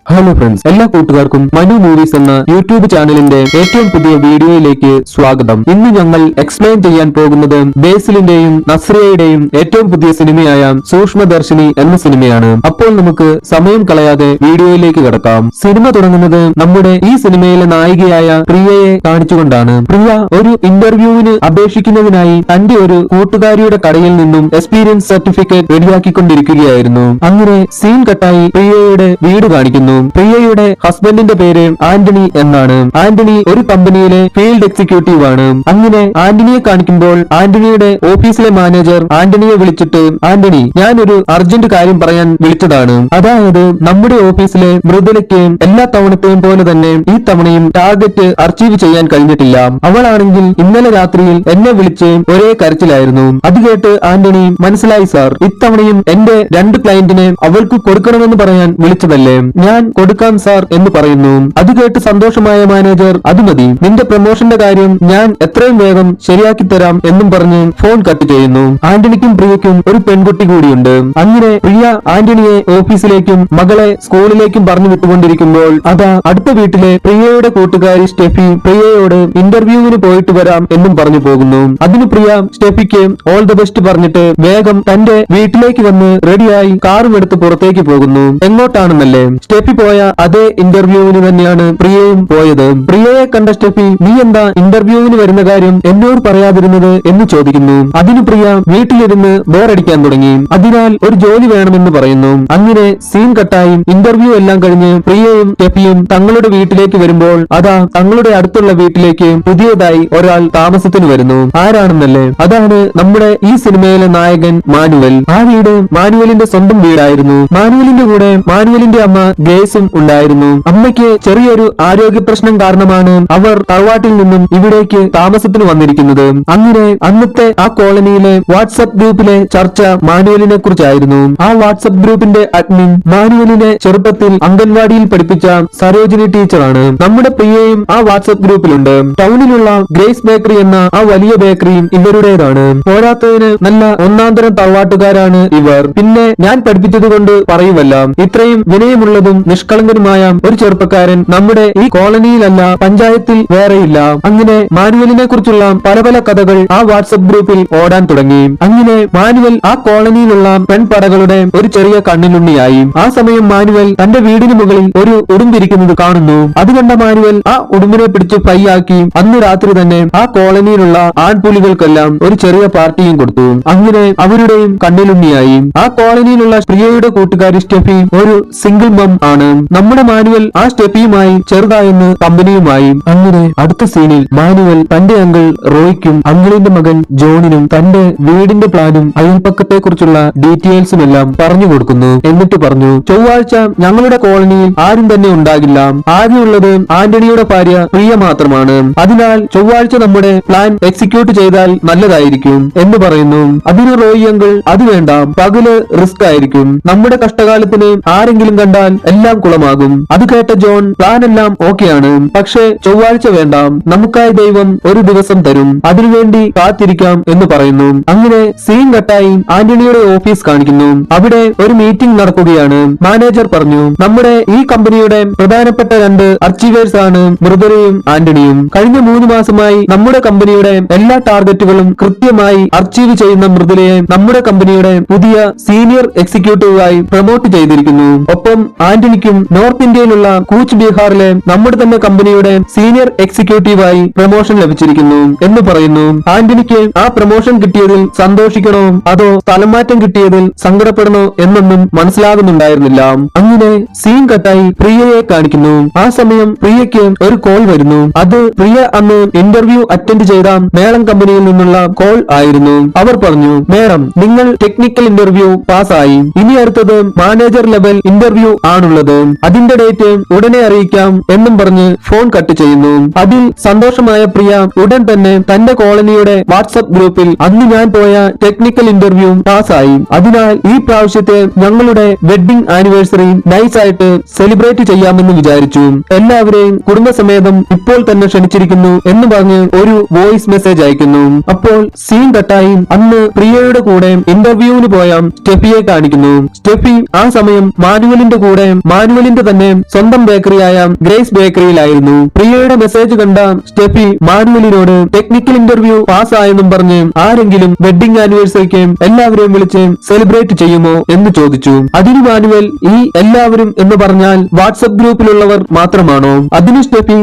Hello friends, എല്ലാ കൂട്ടുകാർക്കും Manu movies എന്ന യൂട്യൂബ് ചാനലിന്റെ ഏറ്റവും പുതിയ വീഡിയോയിലേക്ക് സ്വാഗതം. ഇന്ന് ഞങ്ങൾ എക്സ്പ്ലെയിൻ ചെയ്യാൻ പോകുന്നത് ബേസിലിന്റെയും നസ്രിയയുടെയും ഏറ്റവും പുതിയ സിനിമയായ സൂക്ഷ്മദർശിനി എന്ന സിനിമയാണ്. അപ്പോൾ നമുക്ക് സമയം കളയാതെ വീഡിയോയിലേക്ക് കടക്കാം. സിനിമ തുടങ്ങുന്നത് നമ്മുടെ ഈ സിനിമയിലെ നായികയായ പ്രിയയെ കാണിച്ചുകൊണ്ടാണ്. പ്രിയ ഒരു ഇന്റർവ്യൂവിന് അപേക്ഷിക്കുന്നതിനായി തന്റെ ഒരു കൂട്ടുകാരിയുടെ കടയിൽ നിന്നും എക്സ്പീരിയൻസ് സർട്ടിഫിക്കറ്റ് റെഡിയാക്കിക്കൊണ്ടിരിക്കുകയായിരുന്നു. അങ്ങനെ സീൻ കട്ടായി പ്രിയയുടെ വീട് കാണിക്കുന്നു. പ്രിയയുടെ ഹസ്ബൻഡിന്റെ പേര് ആന്റണി എന്നാണ്. ആന്റണി ഒരു കമ്പനിയിലെ ഫീൽഡ് എക്സിക്യൂട്ടീവ് ആണ്. അങ്ങനെ ആന്റണിയെ കാണിക്കുമ്പോൾ ആന്റണിയുടെ ഓഫീസിലെ മാനേജർ ആന്റണിയെ വിളിച്ചിട്ട്, ആന്റണി, ഞാൻ ഒരു അർജന്റ് കാര്യം പറയാൻ വിളിച്ചതാണ്. അതായത് നമ്മുടെ ഓഫീസിലെ മൃദുലയ്ക്ക് എല്ലാ തവണത്തെയും പോലെ തന്നെ ഈ തവണയും ടാർഗറ്റ് അച്ചീവ് ചെയ്യാൻ കഴിഞ്ഞിട്ടില്ല. അവളാണെങ്കിൽ ഇന്നലെ രാത്രിയിൽ എന്നെ വിളിച്ച് ഒരേ കരച്ചിലായിരുന്നു. അത് കേട്ട് ആന്റണി, മനസ്സിലായി സാർ, ഇത്തവണയും എന്റെ 2 ക്ലയന്റിനെ അവൾക്ക് കൊടുക്കണമെന്ന് പറയാൻ വിളിച്ചതല്ലേ, ഞാൻ കൊടുക്കാം സാർ എന്ന് പറയുന്നു. അത് കേട്ട് സന്തോഷമായ മാനേജർ, അത് മതി, നിന്റെ പ്രൊമോഷന്റെ കാര്യം ഞാൻ എത്രയും വേഗം ശരിയാക്കി തരാം എന്നും പറഞ്ഞ് ഫോൺ കട്ട് ചെയ്യുന്നു. ആന്റണിക്കും പ്രിയയ്ക്കും ഒരു പെൺകുട്ടി കൂടിയുണ്ട്. അങ്ങനെ പ്രിയ ആന്റണിയെ ഓഫീസിലേക്കും മകളെ സ്കൂളിലേക്കും പറഞ്ഞു വിട്ടുകൊണ്ടിരിക്കുമ്പോൾ അതാ അടുത്ത വീട്ടിലെ പ്രിയയുടെ കൂട്ടുകാരി സ്റ്റെഫി പ്രിയയോട് ഇന്റർവ്യൂവിന് പോയിട്ട് വരാം എന്നും പറഞ്ഞു പോകുന്നു. അതിന് പ്രിയ സ്റ്റെഫിക്ക് ഓൾ ദ ബെസ്റ്റ് പറഞ്ഞിട്ട് വേഗം തന്റെ വീട്ടിലേക്ക് വന്ന് റെഡിയായി കാറും എടുത്ത് പുറത്തേക്ക് പോകുന്നു. എങ്ങോട്ടാണെന്നല്ലേ, സ്റ്റെഫി പോയ അതേ ഇന്റർവ്യൂവിന് തന്നെയാണ് പ്രിയയും പോയത്. പ്രിയയെ കണ്ട സ്റ്റെഫി, നീ എന്താ ഇന്റർവ്യൂവിന് വരുന്ന കാര്യം എന്നോട് പറയാതിരുന്നത് എന്ന് ചോദിക്കുന്നു. അതിന് പ്രിയ വീട്ടിലിരുന്ന് ബോറടിക്കാൻ തുടങ്ങി, അതിനാൽ ഒരു ജോലി വേണമെന്ന് പറയുന്നു. അങ്ങനെ സീൻ കട്ടായി ഇന്റർവ്യൂ എല്ലാം കഴിഞ്ഞ് പ്രിയയും സ്റ്റെഫിയും തങ്ങളുടെ വീട്ടിലേക്ക് വരുമ്പോൾ അതാ തങ്ങളുടെ അടുത്തുള്ള വീട്ടിലേക്ക് പുതിയതായി ഒരാൾ താമസത്തിന് വരുന്നു. ആരാണെന്നല്ലേ, അതാണ് നമ്മുടെ ഈ സിനിമയിലെ നായകൻ മാനുവൽ. ആ വീട് മാനുവലിന്റെ സ്വന്തം വീടായിരുന്നു. മാനുവലിന്റെ കൂടെ മാനുവലിന്റെ അമ്മ ഗ്രേസും ഉണ്ടായിരുന്നു. അമ്മയ്ക്ക് ചെറിയൊരു ആരോഗ്യ പ്രശ്നം കാരണമാണ് അവർ തറവാട്ടിൽ നിന്നും ഇവിടേക്ക് താമസത്തിന് വന്നിരിക്കുന്നത്. അങ്ങനെ അന്നത്തെ ആ കോളനിയിലെ വാട്സ്ആപ്പ് ഗ്രൂപ്പിലെ ചർച്ച മാനുവലിനെ കുറിച്ചായിരുന്നു. ആ വാട്സ്ആപ്പ് ഗ്രൂപ്പിന്റെ അഡ്മിൻ മാനുവലിനെ ചെറുപ്പത്തിൽ അംഗൻവാടിയിൽ പഠിപ്പിച്ച സരോജിനി ടീച്ചറാണ്. നമ്മുടെ പ്രിയയും ആ വാട്സ്ആപ്പ് ഗ്രൂപ്പിലുണ്ട്. ടൗണിലുള്ള ഗ്രേസ് ബേക്കറി എന്ന ആ വലിയ ബേക്കറിയും ഇവരുടേതാണ്. പോരാത്തതിന് നല്ല ഒന്നാന്തരം തറവാട്ടുകാരാണ് ഇവർ. പിന്നെ ഞാൻ പഠിപ്പിച്ചത് കൊണ്ട് പറയുമല്ല, ഇത്രയും വിനയമുള്ളതും നിഷ്കളങ്കനുമായ ഒരു ചെറുപ്പക്കാരൻ നമ്മുടെ ഈ കോളനിയിലല്ല, പഞ്ചായത്തിൽ വേറെയില്ല. അങ്ങനെ മാനുവലിനെ കുറിച്ചുള്ള പല പല കഥകൾ ആ വാട്സ്ആപ്പ് ഗ്രൂപ്പിൽ ഓടാൻ തുടങ്ങി. അങ്ങനെ മാനുവൽ ആ കോളനിയിലുള്ള പെൺപടകളുടെ ഒരു ചെറിയ കണ്ണിലുണ്ണിയായി. ആ സമയം മാനുവൽ തന്റെ വീടിന് മുകളിൽ ഒരു ഉടുമ്പിരിക്കുന്നത് കാണുന്നു. അത് കണ്ട മാനുവൽ ആ ഉടുമ്പിനെ പിടിച്ച് ഫ്രൈ ആക്കി അന്ന് രാത്രി തന്നെ ആ കോളനിയിലുള്ള ആൺപുലികൾക്കെല്ലാം ഒരു ചെറിയ പാർട്ടിയും കൊടുത്തു. അങ്ങനെ അവരുടെയും കണ്ണിലുണ്ണിയായി. ആ കോളനിയിലുള്ള പ്രിയയുടെ കൂട്ടുകാരി സ്റ്റെഫി ഒരു സിംഗിൾ മം ആണ്. നമ്മുടെ മാനുവൽ ആ സ്റ്റെഫിയുമായി ചെറുതായെന്ന് കമ്പനിയുമായി. അങ്ങനെ അടുത്ത സീനിൽ മാനുവൽ തന്റെ അങ്കിൾ റോയ്ക്കും അങ്കിളിന്റെ മകൻ ജോണിനും തന്റെ വീടിന്റെ പ്ലാനും അയൽപ്പക്കത്തെ കുറിച്ചുള്ള ഡീറ്റെയിൽസും എല്ലാം പറഞ്ഞു കൊടുക്കുന്നു. എന്നിട്ട് പറഞ്ഞു, ചൊവ്വാഴ്ച ഞങ്ങളുടെ കോളനിയിൽ ആരും തന്നെ ഉണ്ടാകില്ല. ആകെയുള്ളത് ആന്റണിയുടെ ഭാര്യ പ്രിയ മാത്രമാണ്. അതിനാൽ ചൊവ്വാഴ്ച നമ്മുടെ പ്ലാൻ എക്സിക്യൂട്ട് ചെയ്താൽ നല്ലതായിരിക്കും എന്ന് പറയുന്നു. അതിന് റോയി അങ്കിൾ, അത് വേണ്ട, പകല് റിസ്ക് ആയിരിക്കും, നമ്മുടെ കഷ്ടകാലത്തിന് ആരെങ്കിലും കണ്ടാൽ എല്ലാം കുളമാകും. അത് കേട്ട ജോൺ, പ്ലാൻ എല്ലാം ഓക്കെയാണ്, പക്ഷേ ചൊവ്വാഴ്ച വേണ്ട, നമുക്കായി ദൈവം ഒരു ദിവസം തരും, അതിനുവേണ്ടി കാത്തിരിക്കാം എന്ന് പറയുന്നു. അങ്ങനെ സീൻ കട്ടായി ആന്റണിയുടെ ഓഫീസ് കാണിക്കുന്നു. അവിടെ ഒരു മീറ്റിംഗ് നടക്കുകയാണ്. മാനേജർ പറഞ്ഞു, നമ്മുടെ ഈ കമ്പനിയുടെ പ്രധാനപ്പെട്ട 2 അച്ചീവേഴ്സ് ആണ് മൃദുലയും ആന്റണിയും. കഴിഞ്ഞ 3 മാസമായി നമ്മുടെ കമ്പനിയുടെ എല്ലാ ടാർഗറ്റുകളും കൃത്യമായി അച്ചീവ് ചെയ്യുന്ന മൃദുലയെ നമ്മുടെ കമ്പനിയുടെ പുതിയ സീനിയർ എക്സിക്യൂട്ടീവായി പ്രൊമോട്ട് ചെയ്തിരിക്കുന്നു. ഒപ്പം ആന്റണിക്കും നോർത്ത് ഇന്ത്യയിലുള്ള കൂച്ച് ബീഹാറിലെ നമ്മുടെ തന്നെ കമ്പനിയുടെ സീനിയർ എക്സിക്യൂട്ടീവായി പ്രൊമോഷൻ ലഭിച്ചിരിക്കുന്നു എന്ന് പറയുന്നു. ആന്റണിക്ക് ആ പ്രൊമോഷൻ കിട്ടിയതിൽ സന്തോഷിക്കണോ അതോ സ്ഥലമാറ്റം കിട്ടിയതിൽ സങ്കടപ്പെടണോ എന്നൊന്നും മനസ്സിലാകുന്നുണ്ടായിരുന്നില്ല. അങ്ങനെ സീൻ കട്ടായി പ്രിയയെ കാണിക്കുന്നു. ആ സമയം പ്രിയയ്ക്ക് ഒരു കോൾ വരുന്നു. അത് പ്രിയ അന്ന് ഇന്റർവ്യൂ അറ്റൻഡ് ചെയ്ത മേളം കമ്പനിയിൽ നിന്നുള്ള കോൾ ആയിരുന്നു. അവർ പറഞ്ഞു, മേഡം, നിങ്ങൾ ടെക്നിക്കൽ ഇന്റർവ്യൂ പാസ്സായി, ഇനി അടുത്തത് മാനേജർ ലെവൽ ഇന്റർവ്യൂ ആണുള്ളത്, അതിന്റെ ഡേറ്റ് ഉടനെ അറിയിക്കാം എന്നും പറഞ്ഞ് ഫോൺ കട്ട് ചെയ്യുന്നു. അതിൽ സന്തോഷമായ പ്രിയ ഉടൻ തന്നെ തന്റെ കോളനിയുടെ വാട്സ്ആപ്പ് ഗ്രൂപ്പിൽ അന്ന് ഞാൻ പോയ ടെക്നിക്കൽ ഇന്റർവ്യൂ പാസ്സായി, അതിനാൽ ഈ പ്രാവശ്യത്തെ ഞങ്ങളുടെ വെഡിംഗ് ആനിവേഴ്സറി നൈസ് ആയിട്ട് സെലിബ്രേറ്റ് ചെയ്യാമെന്ന് വിചാരിച്ചു, എല്ലാവരെയും കുടുംബസമേതം ഇപ്പോൾ തന്നെ ക്ഷണിച്ചിരിക്കുന്നു എന്ന് പറഞ്ഞ് ഒരു വോയിസ് മെസ്സേജ് അയക്കുന്നു. അപ്പോൾ സീൻ കട്ടായി അന്ന് പ്രിയയുടെ കൂടെ ഇന്റർവ്യൂവിന് പോയ സ്റ്റെഫിയെ കാണിക്കുന്നു. സ്റ്റെഫി ആ സമയം മാനുവലിന്റെ കൂടെ മാനുവലിന്റെ തന്നെ സ്വന്തം ബേക്കറിയായ ഗ്രേസ് ബേക്കറിയിലായിരുന്നു. പ്രിയയുടെ മെസ്സേജ് കണ്ട സ്റ്റെഫി മാനുവലിനോട് ടെക്നിക്കൽ ഇന്റർവ്യൂ പാസ്സായെന്നും പറഞ്ഞ് ആരെങ്കിലും വെഡിങ് ആനിവേഴ്സറിക്ക് എല്ലാവരെയും വിളിച്ച് സെലിബ്രേറ്റ് ചെയ്യുമോ എന്ന് ചോദിച്ചു. അതിന് മാനുവൽ ഈ എല്ലാവരും എന്ന് പറഞ്ഞാൽ വാട്സ്ആപ്പ് ഗ്രൂപ്പിലുള്ളവർ മാത്രമാണോ? അതിന് സ്റ്റെഫി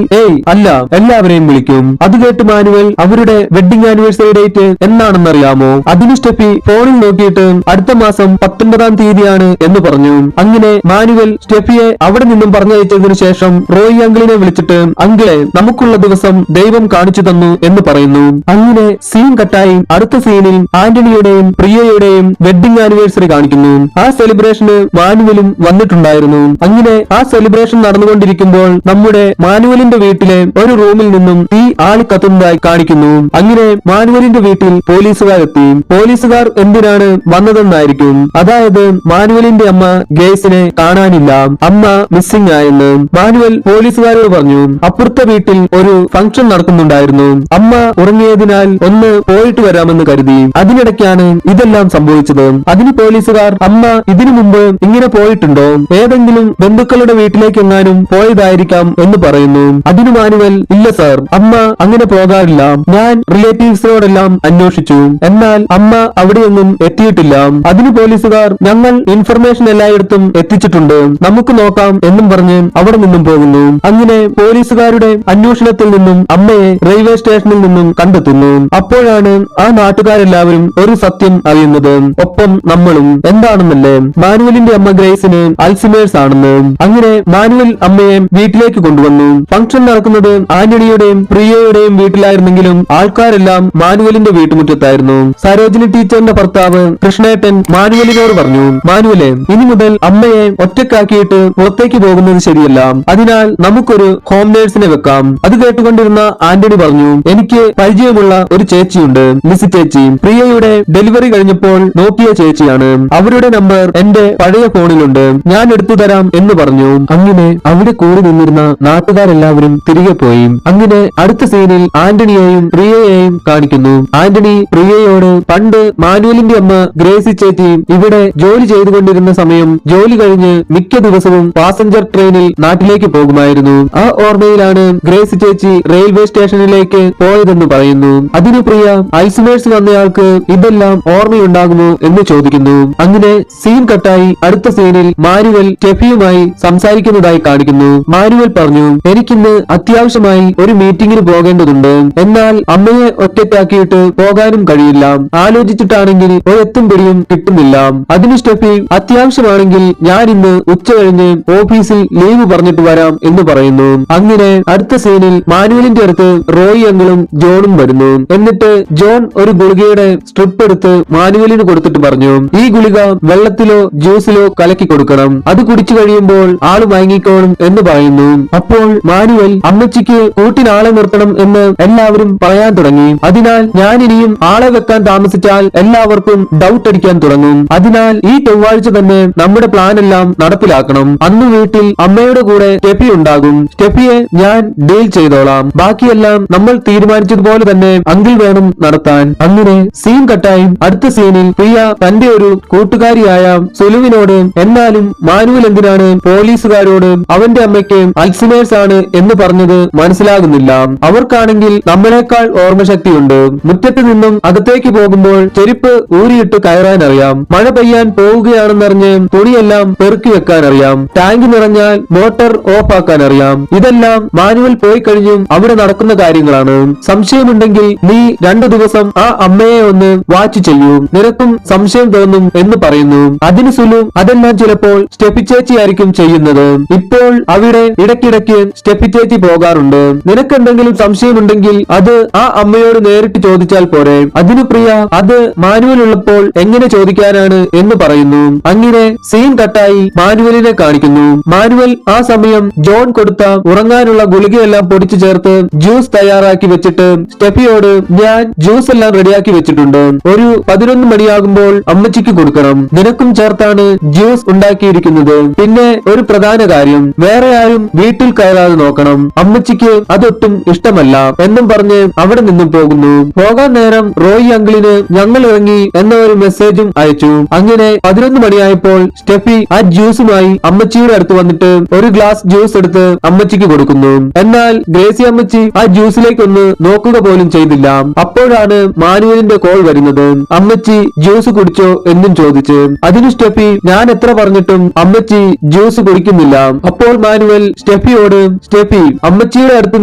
അല്ല, എല്ലാവരെയും വിളിക്കും. അത് കേട്ട് മാനുവൽ അവരുടെ വെഡിങ് ആനിവേഴ്സറി ഡേറ്റ് എന്നാണെന്നറിയാമോ? അതിന് സ്റ്റെഫി ഫോണിൽ നോക്കിയിട്ട് അടുത്ത മാസം 19-ാം തീയതിയാണ് എന്ന് പറഞ്ഞു. അങ്ങനെ മാനുവൽ സ്റ്റെഫിയെ അവിടെ നിന്നും പറഞ്ഞയച്ചതിനു ശേഷം റോയി അങ്കിളിനെ വിളിച്ചിട്ട് അങ്കിളെ നമുക്കുള്ള ദിവസം ദൈവം കാണിച്ചു തന്നു എന്ന് പറയുന്നു. അങ്ങനെ സീൻ കട്ടായി അടുത്ത സീനിൽ ആന്റണിയുടെയും പ്രിയയുടെയും വെഡിങ് ആനിവേഴ്സറി കാണിക്കുന്നു. ആ സെലിബ്രേഷന് മാനുവലും വന്നിട്ടുണ്ടായിരുന്നു. അങ്ങനെ ആ സെലിബ്രേഷൻ നടന്നുകൊണ്ടിരിക്കുമ്പോൾ നമ്മുടെ മാനുവലിന്റെ വീട്ടിലെ ഒരു റൂമിൽ നിന്നും തീ ആളിക്കത്തുന്നതായി കാണിക്കുന്നു. അങ്ങനെ മാനുവലിന്റെ വീട്ടിൽ പോലീസുകാരെത്തി. പോലീസുകാർ എന്തിനാണ് വന്നതെന്നായിരിക്കും. അതായത് മാനുവലിന്റെ അമ്മ ഗ്രേസിനെ കാണാനില്ല, അമ്മ മിസ്സിംഗ് ആയെന്ന് മാനുവൽ പോലീസുകാരോട് പറഞ്ഞു. അപ്പുറത്തെ വീട്ടിൽ ഒരു ഫംഗ്ഷൻ നടക്കുന്നുണ്ടായിരുന്നു. അമ്മ ഉറങ്ങിയതിനാൽ ഒന്ന് പോയിട്ട് വരാമെന്ന് കരുതി. അതിനിടയ്ക്കാണ് ഇതെല്ലാം സംഭവിച്ചത്. അതിന് പോലീസുകാർ അമ്മ ഇതിനു മുമ്പ് ഇങ്ങനെ പോയിട്ടുണ്ടോ, ഏതെങ്കിലും ബന്ധുക്കളുടെ വീട്ടിലേക്ക് എങ്ങാനും പോയതായിരിക്കാം എന്ന് പറയുന്നു. അതിന് മാനുവൽ ഇല്ല സർ, അമ്മ അങ്ങനെ പോകാറില്ല. ഞാൻ റിലേറ്റീവ്സിനോടെല്ലാം അന്വേഷിച്ചു, എന്നാൽ അമ്മ അവിടെയൊന്നും എത്തിയിട്ടില്ല. അതിന് പോലീസുകാർ ഞങ്ങൾ ഇൻഫർമേഷൻ എല്ലായിടത്തും എത്തിച്ചിട്ടുണ്ട്, നമുക്ക് നോക്കാം എന്നും പറഞ്ഞ് അവിടെ നിന്നും പോകുന്നു. അങ്ങനെ പോലീസുകാരുടെ അന്വേഷണത്തിൽ നിന്നും അമ്മയെ റെയിൽവേ സ്റ്റേഷനിൽ നിന്നും കണ്ടെത്തുന്നു. അപ്പോഴാണ് ആ നാട്ടുകാരെല്ലാവരും ഒരു സത്യം അറിയുന്നത്, ഒപ്പം നമ്മളും. എന്താണെന്നല്ലേ? മാനുവലിന്റെ അമ്മ ഗ്രേസിന് അൽസിമേഴ്സ് ആണെന്ന്. അങ്ങനെ മാനുവൽ അമ്മയെ വീട്ടിലേക്ക് കൊണ്ടുവന്നു. ഫംഗ്ഷൻ നടക്കുന്നത് ആന്റണിയുടെയും പ്രിയയുടെയും വീട്ടിലായിരുന്നെങ്കിലും ആൾക്കാരെല്ലാം മാനുവലിന്റെ വീട്ടുമുറ്റത്തായിരുന്നു. സരോജിനി ടീച്ചറിന്റെ ഭർത്താവ് കൃഷ്ണേട്ടൻ മാനുവലിനോട് പറഞ്ഞു, മാനുവലെ ഇനി മുതൽ അമ്മയെ ഒറ്റക്കാക്കിയിട്ട് പുറത്തേക്ക് പോകുന്നത് ശരിയല്ല, അതിനാൽ നമുക്കൊരു ഹോം നേഴ്സിനെ വെക്കാം. അത് കേട്ടുകൊണ്ടിരുന്ന ആന്റണി പറഞ്ഞു, എനിക്ക് പരിചയമുള്ള ഒരു ചേച്ചിയുണ്ട്, ലിസി ചേച്ചി. പ്രിയയുടെ ഡെലിവറി കഴിഞ്ഞപ്പോൾ നോക്കിയ ചേച്ചിയാണ്. അവരുടെ നമ്പർ എന്റെ പഴയ ഫോണിലുണ്ട്, ഞാൻ എടുത്തു തരാം എന്ന് പറഞ്ഞു. അങ്ങനെ അവിടെ കൂടി നിന്നിരുന്ന നാട്ടുകാരെല്ലാവരും തിരികെ പോയി. അങ്ങനെ അടുത്ത സീനിൽ ആന്റണിയെയും പ്രിയയെയും കാണിക്കുന്നു. ആന്റണി പ്രിയയോട് പണ്ട് മാനുവലിന്റെ അമ്മ ഗ്രേസി ചേച്ചി ഇവിടെ ജോലി ചെയ്തുകൊണ്ടിരുന്ന സമയം ജോലി കഴിഞ്ഞ് മിക്ക ദിവസവും പാസഞ്ചർ ട്രെയിനിൽ നാട്ടിലേക്ക് പോകുമായിരുന്നു. ആ ഓർമ്മയിലാണ് ഗ്രേസി ചേച്ചി റെയിൽവേ സ്റ്റേഷനിലേക്ക് പോയതെന്ന് പറയുന്നു. അതിന് പ്രിയ അൽസിമേഴ്സ് വന്നയാൾക്ക് ഇതെല്ലാം ഓർമ്മയുണ്ടാകുമോ എന്ന് ചോദിക്കുന്നു. അങ്ങനെ സീൻ കട്ടായി അടുത്ത സീനിൽ മാനുവൽ സ്റ്റെഫിയുമായി സംസാരിക്കുന്നതായി കാണിക്കുന്നു. മാനുവൽ പറഞ്ഞു, എനിക്കിന്ന് അത്യാവശ്യമായി ഒരു മീറ്റിംഗിന് പോകേണ്ടതുണ്ട്, എന്നാൽ അമ്മയെ ഒറ്റയ്ക്കാക്കിയിട്ട് പോകാനും കഴിയില്ല. ആലോചിച്ചിട്ടാണെങ്കിൽ ഒരെത്തും പിടിയും കിട്ടുന്നില്ല. അതിന് സ്റ്റെഫി അത്യാവശ്യമാണെങ്കിൽ ഞാൻ ഇന്ന് ഉച്ച കഴിഞ്ഞ് ഓഫീസിൽ ലീവ് പറഞ്ഞിട്ട് വരാം എന്ന് പറയുന്നു. അങ്ങനെ അടുത്ത സീനിൽ മാനുവലിന്റെ അടുത്ത് റോയി അങ്കിളും ജോണും വരുന്നു. എന്നിട്ട് ജോൺ ഒരു ഗുളികയുടെ സ്ട്രിപ്പ് എടുത്ത് മാനുവലിന് കൊടുത്തിട്ട് പറഞ്ഞു, ഈ ഗുളിക വെള്ളത്തിലോ ജ്യൂസിലോ കലക്കി കൊടുക്കണം, അത് കുടിച്ചു കഴിയുമ്പോൾ ആള് മയങ്ങിക്കോളും എന്ന് പറയുന്നു. അപ്പോൾ മാനുവൽ അമ്മച്ചിക്ക് കൂട്ടിനാളെ നിർത്തണം എന്ന് എല്ലാവരും പറയാൻ തുടങ്ങി. അതിനാൽ ഞാൻ ഇനിയും ആളെ വെക്കാൻ താമസിച്ചാൽ എല്ലാവർക്കും ഡൗട്ട് അടിക്കാൻ തുടങ്ങും. അതിനാൽ ഈ ചൊവ്വാഴ്ച തന്നെ നമ്മുടെ പ്ലാൻ എല്ലാം നടപ്പിലാക്കണം. അന്ന് വീട്ടിൽ അമ്മയുടെ കൂടെ സ്റ്റെഫി ഉണ്ടാകും. സ്റ്റെഫിയെ ഞാൻ ഡീൽ ചെയ്തോളാം, ബാക്കിയെല്ലാം നമ്മൾ തീരുമാനിച്ചതുപോലെ തന്നെ അങ്കിൾ വേണം നടത്താൻ. അങ്ങനെ സീൻ കട്ടായി അടുത്ത സീനിൽ പ്രിയ തന്റെ ഒരു കൂട്ടുകാരിയായ സുലുവിനോട് എന്നാലും മാനുവൽ എന്തിനാണ് പോലീസുകാരോട് അവന്റെ അമ്മയ്ക്ക് അൽസിമേഴ്സ് ആണ് എന്ന് പറഞ്ഞത് മനസ്സിലാകുന്നില്ല. അവർക്കാണെങ്കിൽ നമ്മളെക്കാൾ ഓർമ്മശക്തിയുണ്ട്. മുറ്റത്ത് നിന്നും അകത്തേക്ക് പോകുമ്പോൾ ചെരുപ്പ് ഊരിയിട്ട് കയറാൻ അറിയാം, മഴ പെയ്യാൻ പോവുകയാണെന്നറിഞ്ഞ് തുണിയെല്ലാം പെറുക്കി വെക്കാൻ അറിയാം, ടാങ്ക് നിറഞ്ഞാൽ മോട്ടോർ ഓഫ് ആക്കാൻ അറിയാം. ഇതെല്ലാം മാനുവൽ പോയി കഴിഞ്ഞും അവിടെ നടക്കുന്ന കാര്യങ്ങളാണ്. സംശയമുണ്ടെങ്കിൽ നീ 2 ദിവസം ആ അമ്മയെ ഒന്ന് വാച്ച് ചെയ്യൂ, നിനക്കും സംശയം തോന്നും എന്ന് പറയുന്നു. അതിന് സുലു അതെല്ലാം ചിലപ്പോൾ സ്റ്റെഫി ചേച്ചി ആയിരിക്കും ചെയ്യുന്നത്. ഇപ്പോൾ അവിടെ ഇടയ്ക്കിടയ്ക്ക് സ്റ്റെഫി ചേച്ചി പോകാറുണ്ട്. നിനക്കെന്തെങ്കിലും സംശയമുണ്ടെങ്കിൽ അത് ആ അമ്മയോട് നേരിട്ട് ചോദിച്ചാൽ പോരെ. അതിന് പ്രിയ അത് മാനുവൽ ഉള്ളപ്പോൾ എങ്ങനെ ചോദിക്കാനാണ് എന്ന് പറയുന്നു. അങ്ങനെ സീൻ കട്ടായി മാനുവലിനെ കാണിക്കുന്നു. മാനുവൽ ആ സമയം ജോൺ കൊടുത്ത ഉറങ്ങാനുള്ള ഗുളികയെല്ലാം പൊടിച്ചു ചേർത്ത് ജ്യൂസ് തയ്യാറാക്കി വെച്ചിട്ട് സ്റ്റെഫിയോട് ഞാൻ ജ്യൂസ് എല്ലാം റെഡിയാക്കി വെച്ചിട്ടുണ്ട്, ഒരു 11 മണിയാകുമ്പോൾ അമ്മച്ചിക്ക് കൊടുക്കണം, നിനക്കും ചേർത്താണ് ജ്യൂസ് ഉണ്ടാക്കിയിരിക്കുന്നത്. പിന്നെ ഒരു പ്രധാന കാര്യം, വേറെ ആരും വീട്ടിൽ കയറാതെ നോക്കണം, അമ്മച്ചിക്ക് അതൊട്ടും ഇഷ്ടമല്ല എന്നും പറഞ്ഞ് അവിടെ നിന്നും പോകുന്നു. പോകാൻ നേരം റോയി അങ്കിളിന് ഞങ്ങൾ ഇറങ്ങി എന്ന ഒരു മെസ്സേജും അയച്ചു. അങ്ങനെ 11 മണിയായപ്പോൾ സ്റ്റെഫി ആ ജ്യൂസുമായി അമ്മച്ചിയുടെ അടുത്ത് വന്നിട്ട് ഒരു ഗ്ലാസ് ജ്യൂസ് എടുത്ത് അമ്മച്ചിക്ക് കൊടുക്കുന്നു. എന്നാൽ ഗ്രേസി അമ്മച്ചി ആ ജ്യൂസിലേക്കൊന്ന് നോക്കുക പോലും ചെയ്തില്ല. അപ്പോഴാണ് മാനുവലിന്റെ കോൾ വരുന്നത്. അമ്മച്ചി ജ്യൂസ് കുടിച്ചോ എന്നും ചോദിച്ച്. അതിന് സ്റ്റെഫി ഞാൻ എത്ര പറഞ്ഞിട്ടും അമ്മച്ചി ജ്യൂസ് കുടിക്കുന്നില്ല. അപ്പോൾ മാനുവൽ സ്റ്റെഫിയോട് സ്റ്റെഫി അമ്മച്ചിയുടെ അടുത്ത്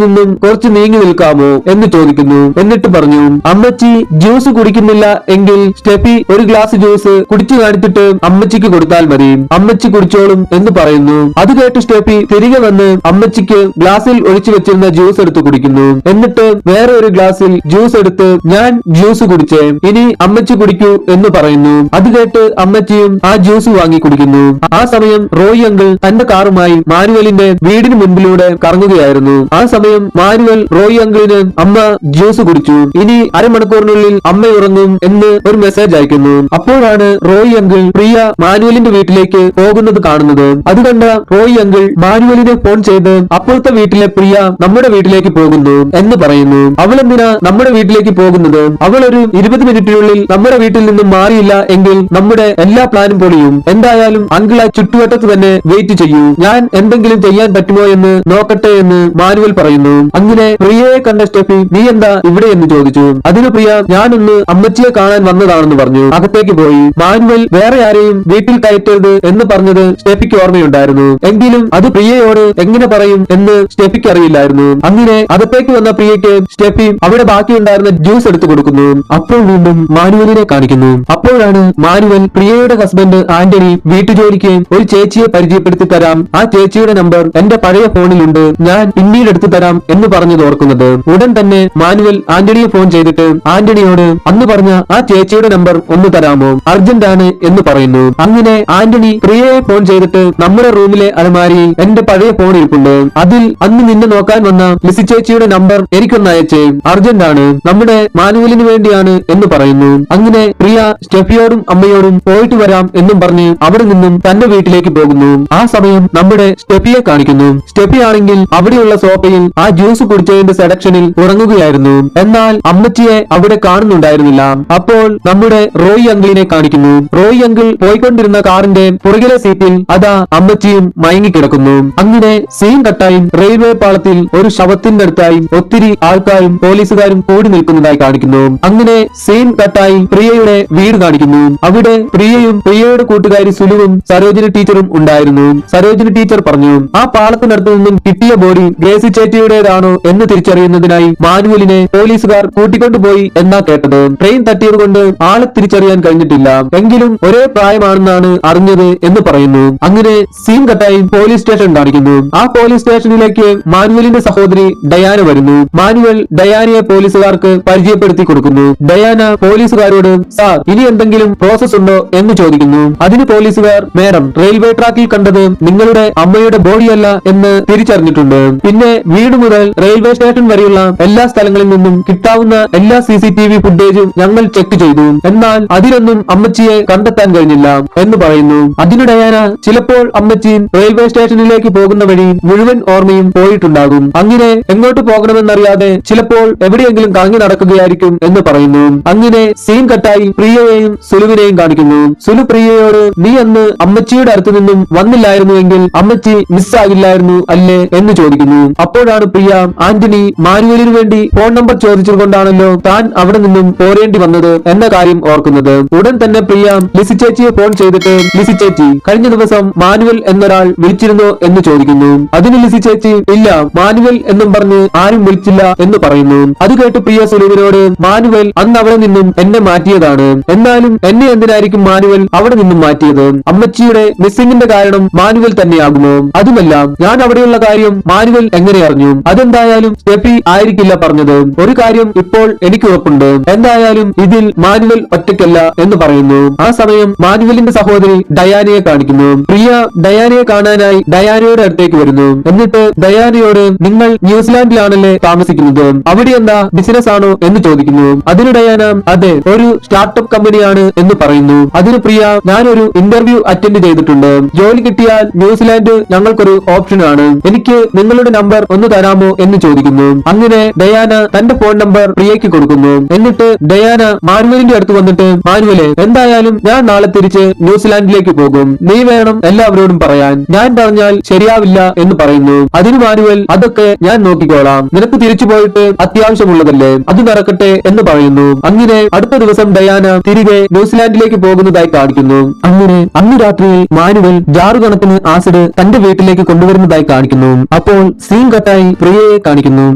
നിന്നും കുറച്ച് നീങ്ങി നിൽക്കാമോ എന്ന് ചോദിക്കുന്നു. എന്നിട്ട് പറഞ്ഞു അമ്മച്ചി ജ്യൂസ് കുടിക്കുന്നില്ല എങ്കിൽ സ്റ്റെഫി ഒരു ഗ്ലാസ് ജ്യൂസ് കുടിച്ചു കാണിച്ചിട്ട് അമ്മച്ചിക്ക് കൊടുത്താൽ മതി, അമ്മച്ചി കുടിച്ചോളും എന്ന് പറയുന്നു. അത് കേട്ട് സ്റ്റെഫി തിരികെ വന്ന് അമ്മച്ചിക്ക് ഗ്ലാസിൽ ഒഴിച്ചു വെച്ചിരുന്ന ജ്യൂസ് എടുത്ത് കുടിക്കുന്നു. എന്നിട്ട് വേറെ ഒരു ഗ്ലാസിൽ ജ്യൂസ് എടുത്ത് ഞാൻ ജ്യൂസ് കുടിച്ചേ, ഇനി അമ്മച്ചി കുടിക്കൂ എന്ന് പറയുന്നു. അത് കേട്ട് അമ്മച്ചിയും ആ ജ്യൂസ് വാങ്ങി കുടിക്കുന്നു. ആ സമയം റോയ് അങ്കിൾ തന്റെ കാറുമായി മാനുവലിന്റെ വീടിന് മുൻപിലൂടെ കറങ്ങുകയായിരുന്നു. ആ സമയം മാനുവൽ റോയ് അങ്കിളിന് അമ്മ ജ്യൂസ് കുടിച്ചു, ഇനി അരമണിക്കൂറിനുള്ളിൽ അമ്മ ഉറങ്ങും എന്ന് ഒരു മെസ്സേജ് അയക്കുന്നു. അപ്പോഴാണ് റോയ് അങ്കിൾ പ്രിയ മാനുവലിന്റെ വീട്ടിലേക്ക് പോകുന്നത് കാണുന്നത്. അത് കണ്ട റോയ് അങ്കിൾ മാനുവലിനെ ഫോൺ ചെയ്ത് അപ്പോഴത്തെ വീട്ടിലെ പ്രിയ നമ്മുടെ വീട്ടിലേക്ക് പോകുന്നു എന്ന് പറയുന്നു. അവൾ എന്തിനാ നമ്മുടെ വീട്ടിലേക്ക് പോകുന്നത്? അവൾ ഒരു 20 മിനിറ്റിനുള്ളിൽ നമ്മുടെ വീട്ടിൽ നിന്നും മാറിയില്ല എങ്കിൽ നമ്മുടെ എല്ലാ പ്ലാനും പൊളിയും. എന്തായാലും അങ്കിൾ ആ ചുറ്റുവട്ടത്ത് തന്നെ വെയിറ്റ് ചെയ്യൂ, ഞാൻ എന്തെങ്കിലും ചെയ്യാൻ പറ്റുമോ എന്ന് നോക്കട്ടെ എന്ന് മാനുവൽ പറയുന്നു. അങ്ങനെ പ്രിയയെ കണ്ട സ്റ്റെഫി നീ എന്താ ഇവിടെ എന്ന് ചോദിച്ചു. അതിന് പ്രിയ ഞാനൊന്ന് അമ്മച്ചിയെ കാണാൻ വന്നതാണെന്ന് പറഞ്ഞു അകത്തേക്ക് പോയി. മാനുവൽ വേറെ ആരെയും വീട്ടിൽ കയറ്റരുത് എന്ന് പറഞ്ഞത് സ്റ്റെഫിക്ക് ഓർമ്മയുണ്ടായിരുന്നു. എങ്കിലും അത് പ്രിയയോട് എങ്ങനെ പറയും എന്ന് സ്റ്റെഫിക്ക് അറിയില്ലായിരുന്നു. അങ്ങനെ അകത്തേക്ക് വന്ന പ്രിയയ്ക്ക് സ്റ്റെഫി അവിടെ ബാക്കിയുണ്ടായിരുന്ന ജ്യൂസ് എടുത്തു കൊടുക്കുന്നു. അപ്പോൾ വീണ്ടും മാനുവലിനെ കാണിക്കുന്നു. അപ്പോഴാണ് മാനുവൽ പ്രിയയുടെ ഹസ്ബൻഡ് ആന്റണി വീട്ടുജോലിക്ക് ഒരു ചേച്ചിയെ പരിചയപ്പെടുത്തി തരാം, ആ ചേച്ചിയുടെ നമ്പർ എന്റെ പഴയ ഫോണിലുണ്ട്, ഞാൻ പിന്നീട് എടുത്തു തരാം എന്ന് പറഞ്ഞത് ഓർക്കുന്നത്. ഉടൻ തന്നെ മാനുവൽ ആന്റണിയെ ഫോൺ ചെയ്തിട്ട് ആന്റണിയോട് അന്ന് പറഞ്ഞ ആ ചേച്ചിയുടെ നമ്പർ ഒന്ന് തരാമോ, അർജന്റ് ആണ് എന്ന് പറയുന്നു. അങ്ങനെ ആന്റണി പ്രിയയെ ഫോൺ ചെയ്തിട്ട് നമ്മുടെ റൂമിലെ അലമാരിയിൽ എന്റെ പഴയ ഫോൺ ഇരിപ്പുണ്ട്, അതിൽ അന്ന് നിന്നെ നോക്കാൻ വന്ന ലിസി ചേച്ചിയുടെ നമ്പർ എനിക്കൊന്ന് അയച്ചേ, അർജന്റ് ആണ്, നമ്മുടെ മാനുവലിന് വേണ്ടിയാണ് എന്ന് പറയുന്നു. അങ്ങനെ പ്രിയ സ്റ്റെഫിയോടും അമ്മയോടും പോയിട്ട് വരാം എന്നും പറഞ്ഞ് അവിടെ നിന്നും തന്റെ വീട്ടിലേക്ക് പോകുന്നു. ആ സമയം നമ്മുടെ സ്റ്റെഫിയെ കാണിക്കുന്നു. സ്റ്റെഫി ആണെങ്കിൽ അവിടെയുള്ള സോഫയിൽ ആ ജ്യൂസ് കുടിച്ചതിന്റെ സെഡക്ഷനിൽ ഉറങ്ങുകയായിരുന്നു. എന്നാൽ അമ്മച്ചിയെ അവിടെ കാണുന്നുണ്ടായിരുന്നില്ല. അപ്പോൾ നമ്മുടെ റോയ് അങ്കിളിനെ കാണിക്കുന്നു. റോയ് അങ്കിൾ പോയിക്കൊണ്ടിരുന്ന കാറിന്റെ പുറകിലെ സീറ്റിൽ അതാ അമ്മച്ചിയും മയങ്ങിക്കിടക്കുന്നു. അങ്ങനെ സീൻ കട്ടായി റെയിൽവേ പാളത്തിൽ ഒരു ശവത്തിന്റെ അടുത്തായി ഒത്തിരി ആൾക്കാരും പോലീസുകാരും കൂടി നിൽക്കുന്നതായി കാണിക്കുന്നു. അങ്ങനെ സീൻ കട്ടായി പ്രിയയുടെ വീട് കാണിക്കുന്നു. അവിടെ പ്രിയയും പ്രിയയുടെ കൂട്ടുകാരി സുലുവും സരോജിനി ടീച്ചറും ഉണ്ടായിരുന്നു. സരോജിനി ടീച്ചർ പറഞ്ഞു ആ പാളത്തിനടുത്ത് നിന്നും കിട്ടിയ ബോഡി ഗ്രേസി ചേച്ചിയുടേതാണോ എന്ന് തിരിച്ചറിയുന്നതിനായി മാനുവലിനെ പോലീസുകാർ കൂട്ടിക്കൊണ്ടുപോയി എന്നാ കേട്ടത്. ട്രെയിൻ തട്ടിയത് കൊണ്ട് ആളെ തിരിച്ചറിയാൻ കഴിഞ്ഞിട്ടില്ല, എങ്കിലും ഒരേ പ്രായമാണെന്നാണ് അറിഞ്ഞത് എന്ന് പറയുന്നു. അങ്ങനെ സീൻ കട്ടായി പോലീസ് സ്റ്റേഷൻ കാണിക്കുന്നു. ആ പോലീസ് സ്റ്റേഷനിലേക്ക് മാനുവലിന്റെ സഹോദരി ഡയാന വരുന്നു. മാനുവൽ ഡയാനയെ പോലീസുകാർക്ക് പരിചയപ്പെടുത്തി കൊടുക്കുന്നു. ഡയാന പോലീസുകാരോട് സാർ ഇനി എന്തെങ്കിലും പ്രോസസ് ഉണ്ടോ എന്ന് ചോദിക്കുന്നു. അതിന് പോലീസുകാർ മേഡം റെയിൽവേ ട്രാക്കിൽ കണ്ടത് നിങ്ങളുടെ അമ്മയുടെ ബോഡിയല്ല എന്ന് തിരിച്ചറിഞ്ഞിട്ടുണ്ട്, പിന്നെ വീട് മുതൽ റെയിൽവേ സ്റ്റേഷൻ വരെയുള്ള എല്ലാ സ്ഥലങ്ങളിൽ നിന്നും കിട്ടാവുന്ന എല്ലാ CCTV ഫുട്ടേജും ഞങ്ങൾ ചെക്ക് ചെയ്തു, എന്നാൽ അതിലൊന്നും അമ്മച്ചിയെ കണ്ടെത്താൻ കഴിഞ്ഞില്ല എന്ന് പറയുന്നു. അതിന് ഡയാന ചിലപ്പോൾ അമ്മച്ചി റെയിൽവേ സ്റ്റേഷനിലേക്ക് പോകുന്ന വഴി മുഴുവൻ ഓർമ്മയും പോയിട്ടുണ്ടാകും, അങ്ങനെ എങ്ങോട്ട് പോകണമെന്നറിയാതെ ചിലപ്പോൾ എവിടെയെങ്കിലും കറങ്ങി നടക്കുകയായിരിക്കും എന്ന് പറയുന്നു. അങ്ങനെ സീൻ കട്ടായി പ്രിയയെയും സുലുവിനെയും കാണിക്കുന്നു. സുലു പ്രിയയോട് നീ അന്ന് അമ്മച്ചിയുടെ അടുത്ത് നിന്നും വന്നില്ലായിരുന്നുവെങ്കിൽ അമ്മച്ചി മിസ്സാകില്ലായിരുന്നു അല്ലേ എന്ന് ചോദിക്കുന്നു. അപ്പോഴാണ് പ്രിയ ആന്റണി മാനുവലിനു വേണ്ടി ഫോൺ നമ്പർ ചോദിച്ചുകൊണ്ടാണല്ലോ താൻ അവിടെ നിന്നും പോരേണ്ടി വന്നത് എന്ന കാര്യം ഓർക്കുന്നത്. ഉടൻ തന്നെ പ്രിയ ലിസി ചേച്ചിയെ ഫോൺ ചെയ്തിട്ട് ലിസി ചേച്ചി കഴിഞ്ഞ ദിവസം മാനുവൽ എന്നൊരാൾ വിളിച്ചിരുന്നോ എന്ന് ചോദിക്കുന്നു. അതിന് ലിസി ചേച്ചി ഇല്ല, മാനുവൽ എന്നും പറഞ്ഞ് ആരും വിളിച്ചില്ല എന്ന് പറയുന്നു. അത് കേട്ട് പ്രിയ സുലുവിനോട് മാനുവൽ അന്ന് അവിടെ നിന്നും എന്നെ മാറ്റിയതാണ്, എന്നാലും എന്നെ എന്തിനായിരിക്കും മാനുവൽ അവിടെ നിന്നും മാറ്റിയത്? അമ്മച്ചിയുടെ മിസ്സിംഗിന്റെ കാരണം മാനുവൽ തന്നെയാകുമോ? അതുമല്ല ഞാൻ അവിടെയുള്ള കാര്യം മാനുവൽ എങ്ങനെ അറിഞ്ഞു? അതെന്തായാലും സ്റ്റെഫി ആയിരിക്കില്ല പറഞ്ഞത്. ഒരു കാര്യം ഇപ്പോൾ എനിക്ക് ഉറപ്പുണ്ട്, എന്തായാലും ഇതിൽ മാനുവൽ ഒറ്റയ്ക്കല്ല എന്ന് പറയുന്നു. ആ സമയം മാനുവലിന്റെ സഹോദരി ഡയാനയെ കാണിക്കുന്നു. പ്രിയ ഡയാനയെ കാണാനായി ഡയാനയുടെ അടുത്തേക്ക് വരുന്നു. എന്നിട്ട് ഡയാനയോട് നിങ്ങൾ ന്യൂസിലാൻഡിലാണല്ലേ താമസിക്കുന്നത്, അവിടെ എന്താ ബിസിനസ് ആണോ എന്ന് ചോദിക്കുന്നു. അതിന് ഡയാന അതെ ഒരു സ്റ്റാർട്ടപ്പ് കമ്പനിയാണ് എന്ന് പറയുന്നു. അതിന് പ്രിയ ഞാനൊരു ഇന്റർവ്യൂ അറ്റൻഡ് ചെയ്തിട്ടുണ്ട്, ജോലി കിട്ടിയാൽ ന്യൂസിലാൻഡ് ഞങ്ങൾക്കൊരു ഓപ്ഷൻ ആണ്, എനിക്ക് നിങ്ങളുടെ നമ്പർ ഒന്ന് തരാമോ എന്ന് ചോദിക്കുന്നു. അങ്ങനെ ഡയാന തന്റെ ഫോൺ നമ്പർ പ്രിയയ്ക്ക് കൊടുക്കുന്നു. എന്നിട്ട് ഡയാന മാനുവലിന്റെ അടുത്ത് വന്നിട്ട് മാനുവലെ എന്തായാലും ഞാൻ നാളെ തിരിച്ച് ന്യൂസിലാൻഡിലേക്ക് പോകും, നീ വേണം എല്ലാവരോടും പറയാൻ. ഞാൻ പറഞ്ഞാൽ ശരിയാവില്ല എന്ന് പറയുന്നു. അതിന് മാനുവൽ അതൊക്കെ ഞാൻ നോക്കിക്കോളാം, നിനക്ക് തിരിച്ചു പോയിട്ട് അത്യാവശ്യമുള്ളതല്ലേ, അത് നടക്കട്ടെ എന്ന് പറയുന്നു. അങ്ങനെ അടുത്ത ദിവസം ഡയാന തിരികെ ന്യൂസിലാൻഡിലേക്ക് പോകുന്നതായി കാണിക്കുന്നു. അങ്ങനെ അന്ന് രാത്രിയിൽ മാനുവൽ ജാറുകണക്കിന് ആസിഡ് തന്റെ വീട്ടിലേക്ക് കൊണ്ടുവരുന്നതായി കാണിക്കുന്നു. അപ്പോൾ സീൻ കട്ടായി പ്രിയയെ കാണിക്കുന്നു.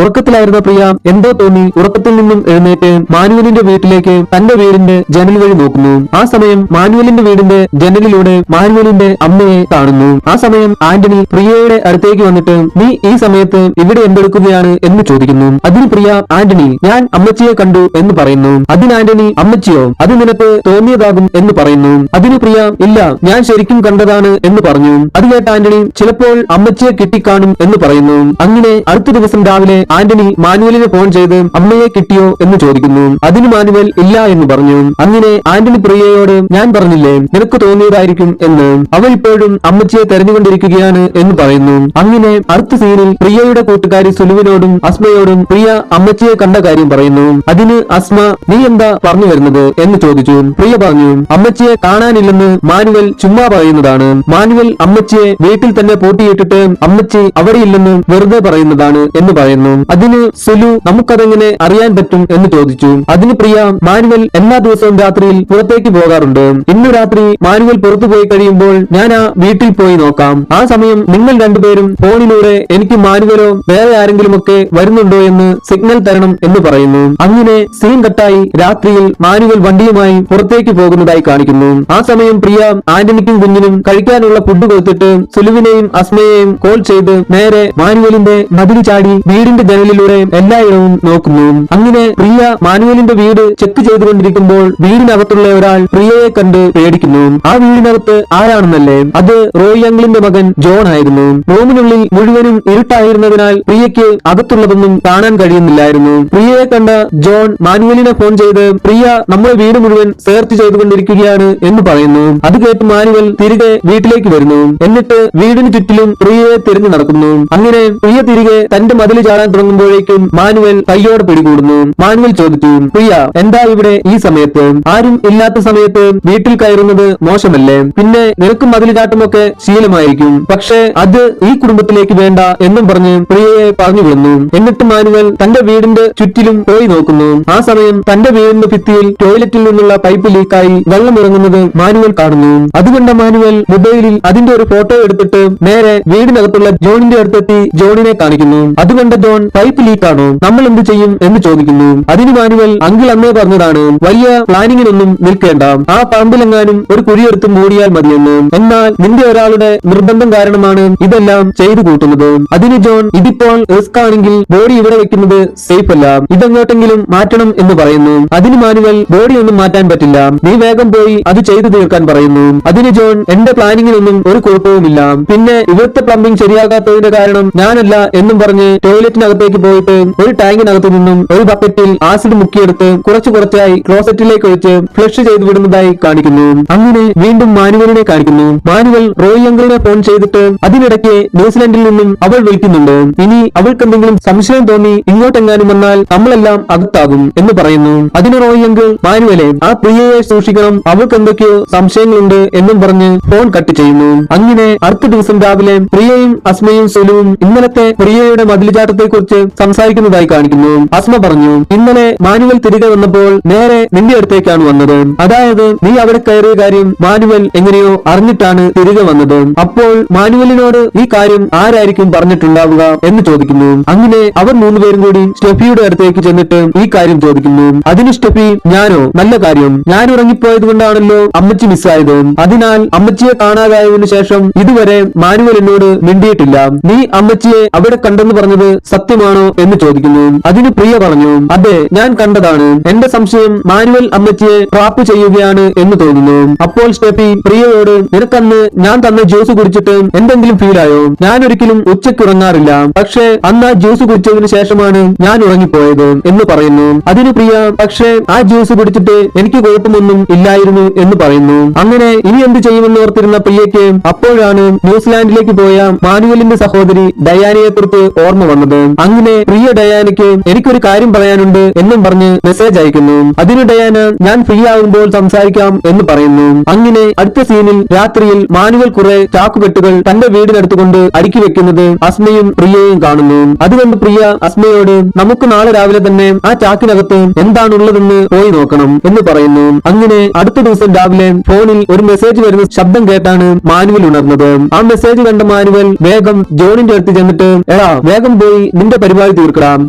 ഉറക്കത്തിലായിരുന്ന പ്രിയ എന്തോ തോന്നി ഉറക്കത്തിൽ നിന്നും എഴുന്നേറ്റ് മാനുവലിന്റെ വീട്ടിലേക്ക് തന്റെ വീടിന്റെ ജനൽ വഴി നോക്കുന്നു. ആ സമയം മാനുവലിന്റെ വീടിന്റെ ജനലിലൂടെ മാനുവലിന്റെ അമ്മയെ കാണുന്നു. ആ സമയം ആന്റണി പ്രിയയുടെ അടുത്തേക്ക് വന്നിട്ട് നീ ഈ സമയത്ത് ഇവിടെ എന്തെടുക്കുകയാണ് എന്ന് ചോദിക്കുന്നു. അതിന് പ്രിയ ആന്റണി ഞാൻ അമ്മച്ചിയെ കണ്ടു എന്ന് പറയുന്നു. അതിന് ആന്റണി അമ്മച്ചിയോ, അത് നിനക്ക് തോന്നിയതാകും എന്ന് പറയുന്നു. അതിന് പ്രിയ ഇല്ല ഞാൻ ശരിക്കും കണ്ടതാണ് എന്ന് പറഞ്ഞു. അത് കേട്ട ആന്റണി ചിലപ്പോൾ അമ്മച്ചിയെ കിട്ടിക്കാണും എന്ന് പറയുന്നു. അങ്ങനെ അടുത്ത ദിവസം രാവിലെ ആന്റണി മാനുവലിനെ ഫോൺ ചെയ്ത് അമ്മയെ കിട്ടിയോ എന്ന് ചോദിക്കുന്നു. അതിന് മാനുവൽ ഇല്ല എന്ന് പറഞ്ഞു. അങ്ങനെ ആന്റണി പ്രിയയോട് ഞാൻ പറഞ്ഞില്ലേ നിനക്ക് തോന്നിയതായിരിക്കും എന്ന്, അവൾ ഇപ്പോഴും അമ്മച്ചിയെ തെരഞ്ഞുകൊണ്ടിരിക്കുകയാണ് എന്ന് പറയുന്നു. അങ്ങനെ അടുത്ത സീനിൽ പ്രിയയുടെ കൂട്ടുകാരി സുലുവിനോടും അസ്മയോടും പ്രിയ അമ്മച്ചിയെ കണ്ട കാര്യം പറയുന്നു. അതിന് അസ്മ നീ എന്താ പറഞ്ഞു വരുന്നത് എന്ന് ചോദിച്ചു. പ്രിയ പറഞ്ഞു അമ്മച്ചിയെ കാണാനില്ലെന്ന് മാനുവൽ ചുമ്മാ പറയുന്നതാണ്. മാനുവൽ അമ്മച്ചിയെ വീട്ടിൽ തന്നെ പൂട്ടിയിട്ടിട്ട് അമ്മച്ചി അവിടെയില്ലെന്ന് വെറുതെ പറയുന്നതാണ് എന്ന് പറയുന്നു. അതിന് സുലു നമുക്കതെങ്ങനെ അറിയാൻ പറ്റും എന്ന് ചോദിച്ചു. അതിന് പ്രിയ മാനുവൽ എല്ലാ ദിവസവും രാത്രിയിൽ പുറത്തേക്ക് പോകാറുണ്ട്. ഇന്ന് രാത്രി മാനുവൽ പുറത്തു പോയി കഴിയുമ്പോൾ ഞാൻ ആ വീട്ടിൽ പോയി നോക്കാം. ആ സമയം നിങ്ങൾ രണ്ടുപേരും ഫോണിലൂടെ എനിക്ക് മാനുവലോ വേറെ ആരെങ്കിലുമൊക്കെ വരുന്നുണ്ടോ എന്ന് സിഗ്നൽ തരണം എന്ന് പറയുന്നു. അങ്ങനെ സീൻ കട്ടായി രാത്രിയിൽ മാനുവൽ വണ്ടിയുമായി പുറത്തേക്ക് പോകുന്നതായി കാണിക്കുന്നു. ആ സമയം പ്രിയ ആന്റണിക്കും കുഞ്ഞിനും കഴിക്കാനുള്ള ഫുഡ് കൊടുത്തിട്ട് സുലുവിനെയും അസ്മയെയും കോൾ ചെയ്ത് നേരെ മാനുവലിന്റെ മതില് ചാടി വീടിന്റെ ജനലിലൂടെ എല്ലായിടവും നോക്കുന്നു. അങ്ങനെ പ്രിയ മാനുവലിന്റെ വീട് ചെക്ക് ചെയ്തുകൊണ്ടിരിക്കുമ്പോൾ വീടിനകത്തുള്ള ഒരാൾ പ്രിയയെ കണ്ട് പേടിക്കുന്നു. ആ വീടിനകത്ത് ആരാണെന്നല്ലേ, അത് റോയ് അങ്കിളിന്റെ മകൻ ജോൺ ആയിരുന്നു. റൂമിനുള്ളിൽ മുഴുവനും ഇരുട്ടായിരുന്നതിനാൽ പ്രിയയ്ക്ക് അകത്തുള്ളതൊന്നും കാണാൻ കഴിയുന്നില്ലായിരുന്നു. പ്രിയയെ കണ്ട ജോൺ മാനുവലിനെ ഫോൺ ചെയ്ത് പ്രിയ നമ്മുടെ വീട് മുഴുവൻ സെർച്ച് ചെയ്തുകൊണ്ടിരിക്കുകയാണ് എന്ന് പറയുന്നു. അത് കേട്ട് മാനുവൽ തിരികെ വീട്ടിലേക്ക് വരുന്നു. എന്നിട്ട് വീടിന് ചുറ്റിലും പ്രിയയെ തിരഞ്ഞു നടക്കുന്നു. അങ്ങനെ പ്രിയ തിരികെ തന്റെ മതിൽ ചാടാൻ തുടങ്ങുമ്പോഴേക്കും മാനുവൽ കൈയോടെ പിടികൂടുന്നു. മാനുവൽ ചോദിച്ചു പ്രിയ എന്താ ഇവിടെ ഈ സമയത്ത്, ആരും ഇല്ലാത്ത സമയത്ത് വീട്ടിൽ കയറുന്നത് മോശമല്ലേ, പിന്നെ നിനക്കും മതിൽ ചാട്ടമൊക്കെ ശീലമായിരിക്കും, പക്ഷേ അത് ഈ കുടുംബത്തിലേക്ക് വേണ്ട എന്നും പറഞ്ഞ് പ്രിയയെ പറഞ്ഞു വിടുന്നു. എന്നിട്ട് മാനുവൽ തന്റെ വീടിന്റെ ചുറ്റിലും പോയി നോക്കുന്നു. ആ സമയം തന്റെ വീടിന്റെ ഭിത്തിയിൽ ടോയ്ലറ്റിൽ നിന്നുള്ള പൈപ്പ് ലീക്കായി വെള്ളം ഇറങ്ങുന്നത് മാനുവൽ കാണുന്നു. അതുകൊണ്ട മാനുവൽ മൊബൈലിൽ അതിന്റെ ഒരു ഫോട്ടോ എടുത്തിട്ട് നേരെ വീടിനകത്തുള്ള ജോണിന്റെ അടുത്തെത്തി ജോണിനെ കാണിക്കുന്നു. അതുകൊണ്ട് ജോൺ പൈപ്പ് ലീക്കാണോ, നമ്മൾ എന്ത് ചെയ്യും എന്ന് ചോദിക്കുന്നു. അതിന് മാനുവൽ അങ്കിൾ അന്നേ പറഞ്ഞതാണ് വലിയ പ്ലാനിങ്ങിനൊന്നും നിൽക്കേണ്ട, ആ പറമ്പിലെങ്ങാനും ഒരു കുഴിയെടുത്ത് മൂടിയാൽ മതിയെന്ന്, എന്നാൽ നിന്റെ ഒരാളുടെ നിർബന്ധം കാരണമാണ് ഇതെല്ലാം ചെയ്തു കൂട്ടുന്നത്. അതിന് ജോൺ ഇതിപ്പോൾ റിസ്ക് ആണെങ്കിൽ ബോഡി ഇവിടെ വെക്കുന്നത് സേഫ് അല്ല, ഇതെങ്ങോട്ടെങ്കിലും മാറ്റണം എന്ന് പറയുന്നു. അതിന് മാനുവൽ ബോഡി ഒന്നും മാറ്റാൻ പറ്റില്ല, നീ വേഗം പോയി അത് ചെയ്തു തീർക്കാൻ പറയുന്നു. അതിന് ജോൺ എന്റെ പ്ലാനിങ്ങിനൊന്നും ഒരു കുഴപ്പവുമില്ല, പിന്നെ ഇവിടുത്തെ പ്ലംബിംഗ് ശരിയാകാത്തതിന്റെ കാരണം ഞാനല്ല എന്നും പറഞ്ഞ് ടോയ്ലറ്റിനകത്തേക്ക് പോയിട്ട് ഒരു ടാങ്കിനകത്തു നിന്നും ഒരു ബക്കറ്റിൽ ആസിഡ് മുക്കിയെടുത്ത് കുറച്ചായി ക്ലോസറ്റിലേക്ക് ഒഴിച്ച് ഫ്ലഷ് ചെയ്തു വിടുന്നതായി കാണിക്കുന്നു. അങ്ങനെ വീണ്ടും മാനുവലിനെ കാണിക്കുന്നു. മാനുവൽ റോയ് അങ്കിളിനെ ഫോൺ ചെയ്തിട്ട് അതിനിടയ്ക്ക് ന്യൂസിലൻഡിൽ നിന്നും അവൾ വിളിക്കുന്നുണ്ട്. ഇനി അവൾക്ക് എന്തെങ്കിലും സംശയം തോന്നി ഇങ്ങോട്ടെങ്ങാനും വന്നാൽ നമ്മളെല്ലാം അകത്താകും എന്ന് പറയുന്നു. അതിന് റോയ് അങ്കിൾ മാനുവലെ ആ പ്രിയയെ സൂക്ഷിക്കണം, അവൾക്ക് എന്തൊക്കെയോ സംശയങ്ങളുണ്ട് എന്നും പറഞ്ഞ് ഫോൺ കട്ട് ചെയ്യുന്നു. അങ്ങനെ അടുത്ത ദിവസം രാവിലെ പ്രിയയും അസ്മയും സുലുവും ഇന്നലത്തെ പ്രിയയുടെ മതിലുചാട്ടത്തെ കുറിച്ച് സംസാരിക്കുന്നതായി കാണിക്കുന്നു. അസ്മ പറഞ്ഞു ഇന്നലെ മാനുവൽ തിരികെ വന്നപ്പോൾ നേരെ നിന്റെ അടുത്തേക്കാണ് വന്നത്, അതായത് നീ അവിടെ കയറിയ കാര്യം മാനുവൽ എങ്ങനെയോ അറിഞ്ഞിട്ടാണ് തിരികെ വന്നത്. അപ്പോൾ മാനുവലിനോട് ഈ കാര്യം ആരായിരിക്കും പറഞ്ഞിട്ടുണ്ടാവുക എന്ന് ചോദിക്കുന്നു. അങ്ങനെ അവർ മൂന്നുപേരും കൂടി സ്റ്റെഫിയുടെ അടുത്തേക്ക് ചെന്നിട്ട് ഈ കാര്യം ചോദിക്കുന്നു. അതിന് സ്റ്റെഫി ഞാനോ, നല്ല കാര്യം, ഞാൻ ഉറങ്ങിപ്പോയത് കൊണ്ടാണല്ലോ അമ്മച്ചി മിസ്സായത്, അതിനാൽ അമ്മച്ചിയെ കാണാതായതിനു ശേഷം ഇതുവരെ മാനുവൽ എന്നോട് മിണ്ടിയിട്ടില്ല, നീ അമ്മച്ചിയെ അവിടെ കണ്ടെന്ന് പറഞ്ഞത് സത്യമാണോ എന്ന് ചോദിക്കുന്നു. അതിന് പ്രിയ പറഞ്ഞു അതെ ഞാൻ കണ്ടതാണ്, എന്റെ സംശയം മാനുവൽ അമ്മച്ചിയെ ട്രാപ്പ് ചെയ്യുകയാണ് എന്ന് തോന്നുന്നു. അപ്പോൾ സ്റ്റെഫി പ്രിയയോട് നിനക്കന്ന് ഞാൻ തന്ന ജ്യൂസ് കുടിച്ചിട്ട് എന്തെങ്കിലും ഫീലായോ, ഞാൻ ഒരിക്കലും ഉച്ചയ്ക്ക് ഉറങ്ങാറില്ല, പക്ഷേ അന്ന് ആ ജ്യൂസ് കുടിച്ചതിന് ശേഷമാണ് ഞാൻ ഉറങ്ങിപ്പോയത് എന്ന് പറയുന്നു. അതിന് പ്രിയ പക്ഷേ ആ ജ്യൂസ് കുടിച്ചിട്ട് എനിക്ക് കുഴപ്പമൊന്നും ഇല്ലായിരുന്നു എന്ന് പറയുന്നു. അങ്ങനെ ഇനി എന്ത് ചെയ്യുമെന്ന് ഓർത്തിരുന്ന പ്രിയയ്ക്ക് അപ്പോഴാണ് ന്യൂസിലാൻഡിലേക്ക് പോയ മാനുവലിന്റെ സഹോദരി ഡയാനയെ കുറിച്ച് ഓർമ്മ വന്നത്. അങ്ങനെ പ്രിയ ഡയാനയ്ക്ക് എനിക്കൊരു കാര്യം പറയാനുണ്ട് എന്നും പറഞ്ഞ് മെസ്സേജ് അയക്കുന്നു. അതിന് ഡയാന ഞാൻ ഫ്രീ ആകുമ്പോൾ സംസാരിക്കാം എന്ന് പറയുന്നു. അങ്ങനെ അടുത്ത സീനിൽ രാത്രി രാത്രിയിൽ മാനുവൽ കുറെ ചാക്കുകെട്ടുകൾ തന്റെ വീടിനടുത്തുകൊണ്ട് അടുക്കി വെക്കുന്നത് അസ്മയും പ്രിയയും കാണുന്നു. അതുകൊണ്ട് പ്രിയ അസ്മയോട് നമുക്ക് നാളെ രാവിലെ തന്നെ ആ ചാക്കിനകത്ത് എന്താണുള്ളതെന്ന് പോയി നോക്കണം എന്ന് പറയുന്നു. അങ്ങനെ അടുത്ത ദിവസം രാവിലെ ഫോണിൽ ഒരു മെസ്സേജ് വരുന്ന ശബ്ദം കേട്ടാണ് മാനുവൽ ഉണർന്നത്. ആ മെസ്സേജ് കണ്ട മാനുവൽ വേഗം ജോണിന്റെ അടുത്ത് ചെന്നിട്ട്, എടാ വേഗം പോയി നിന്റെ പരിപാടി തീർക്കണം,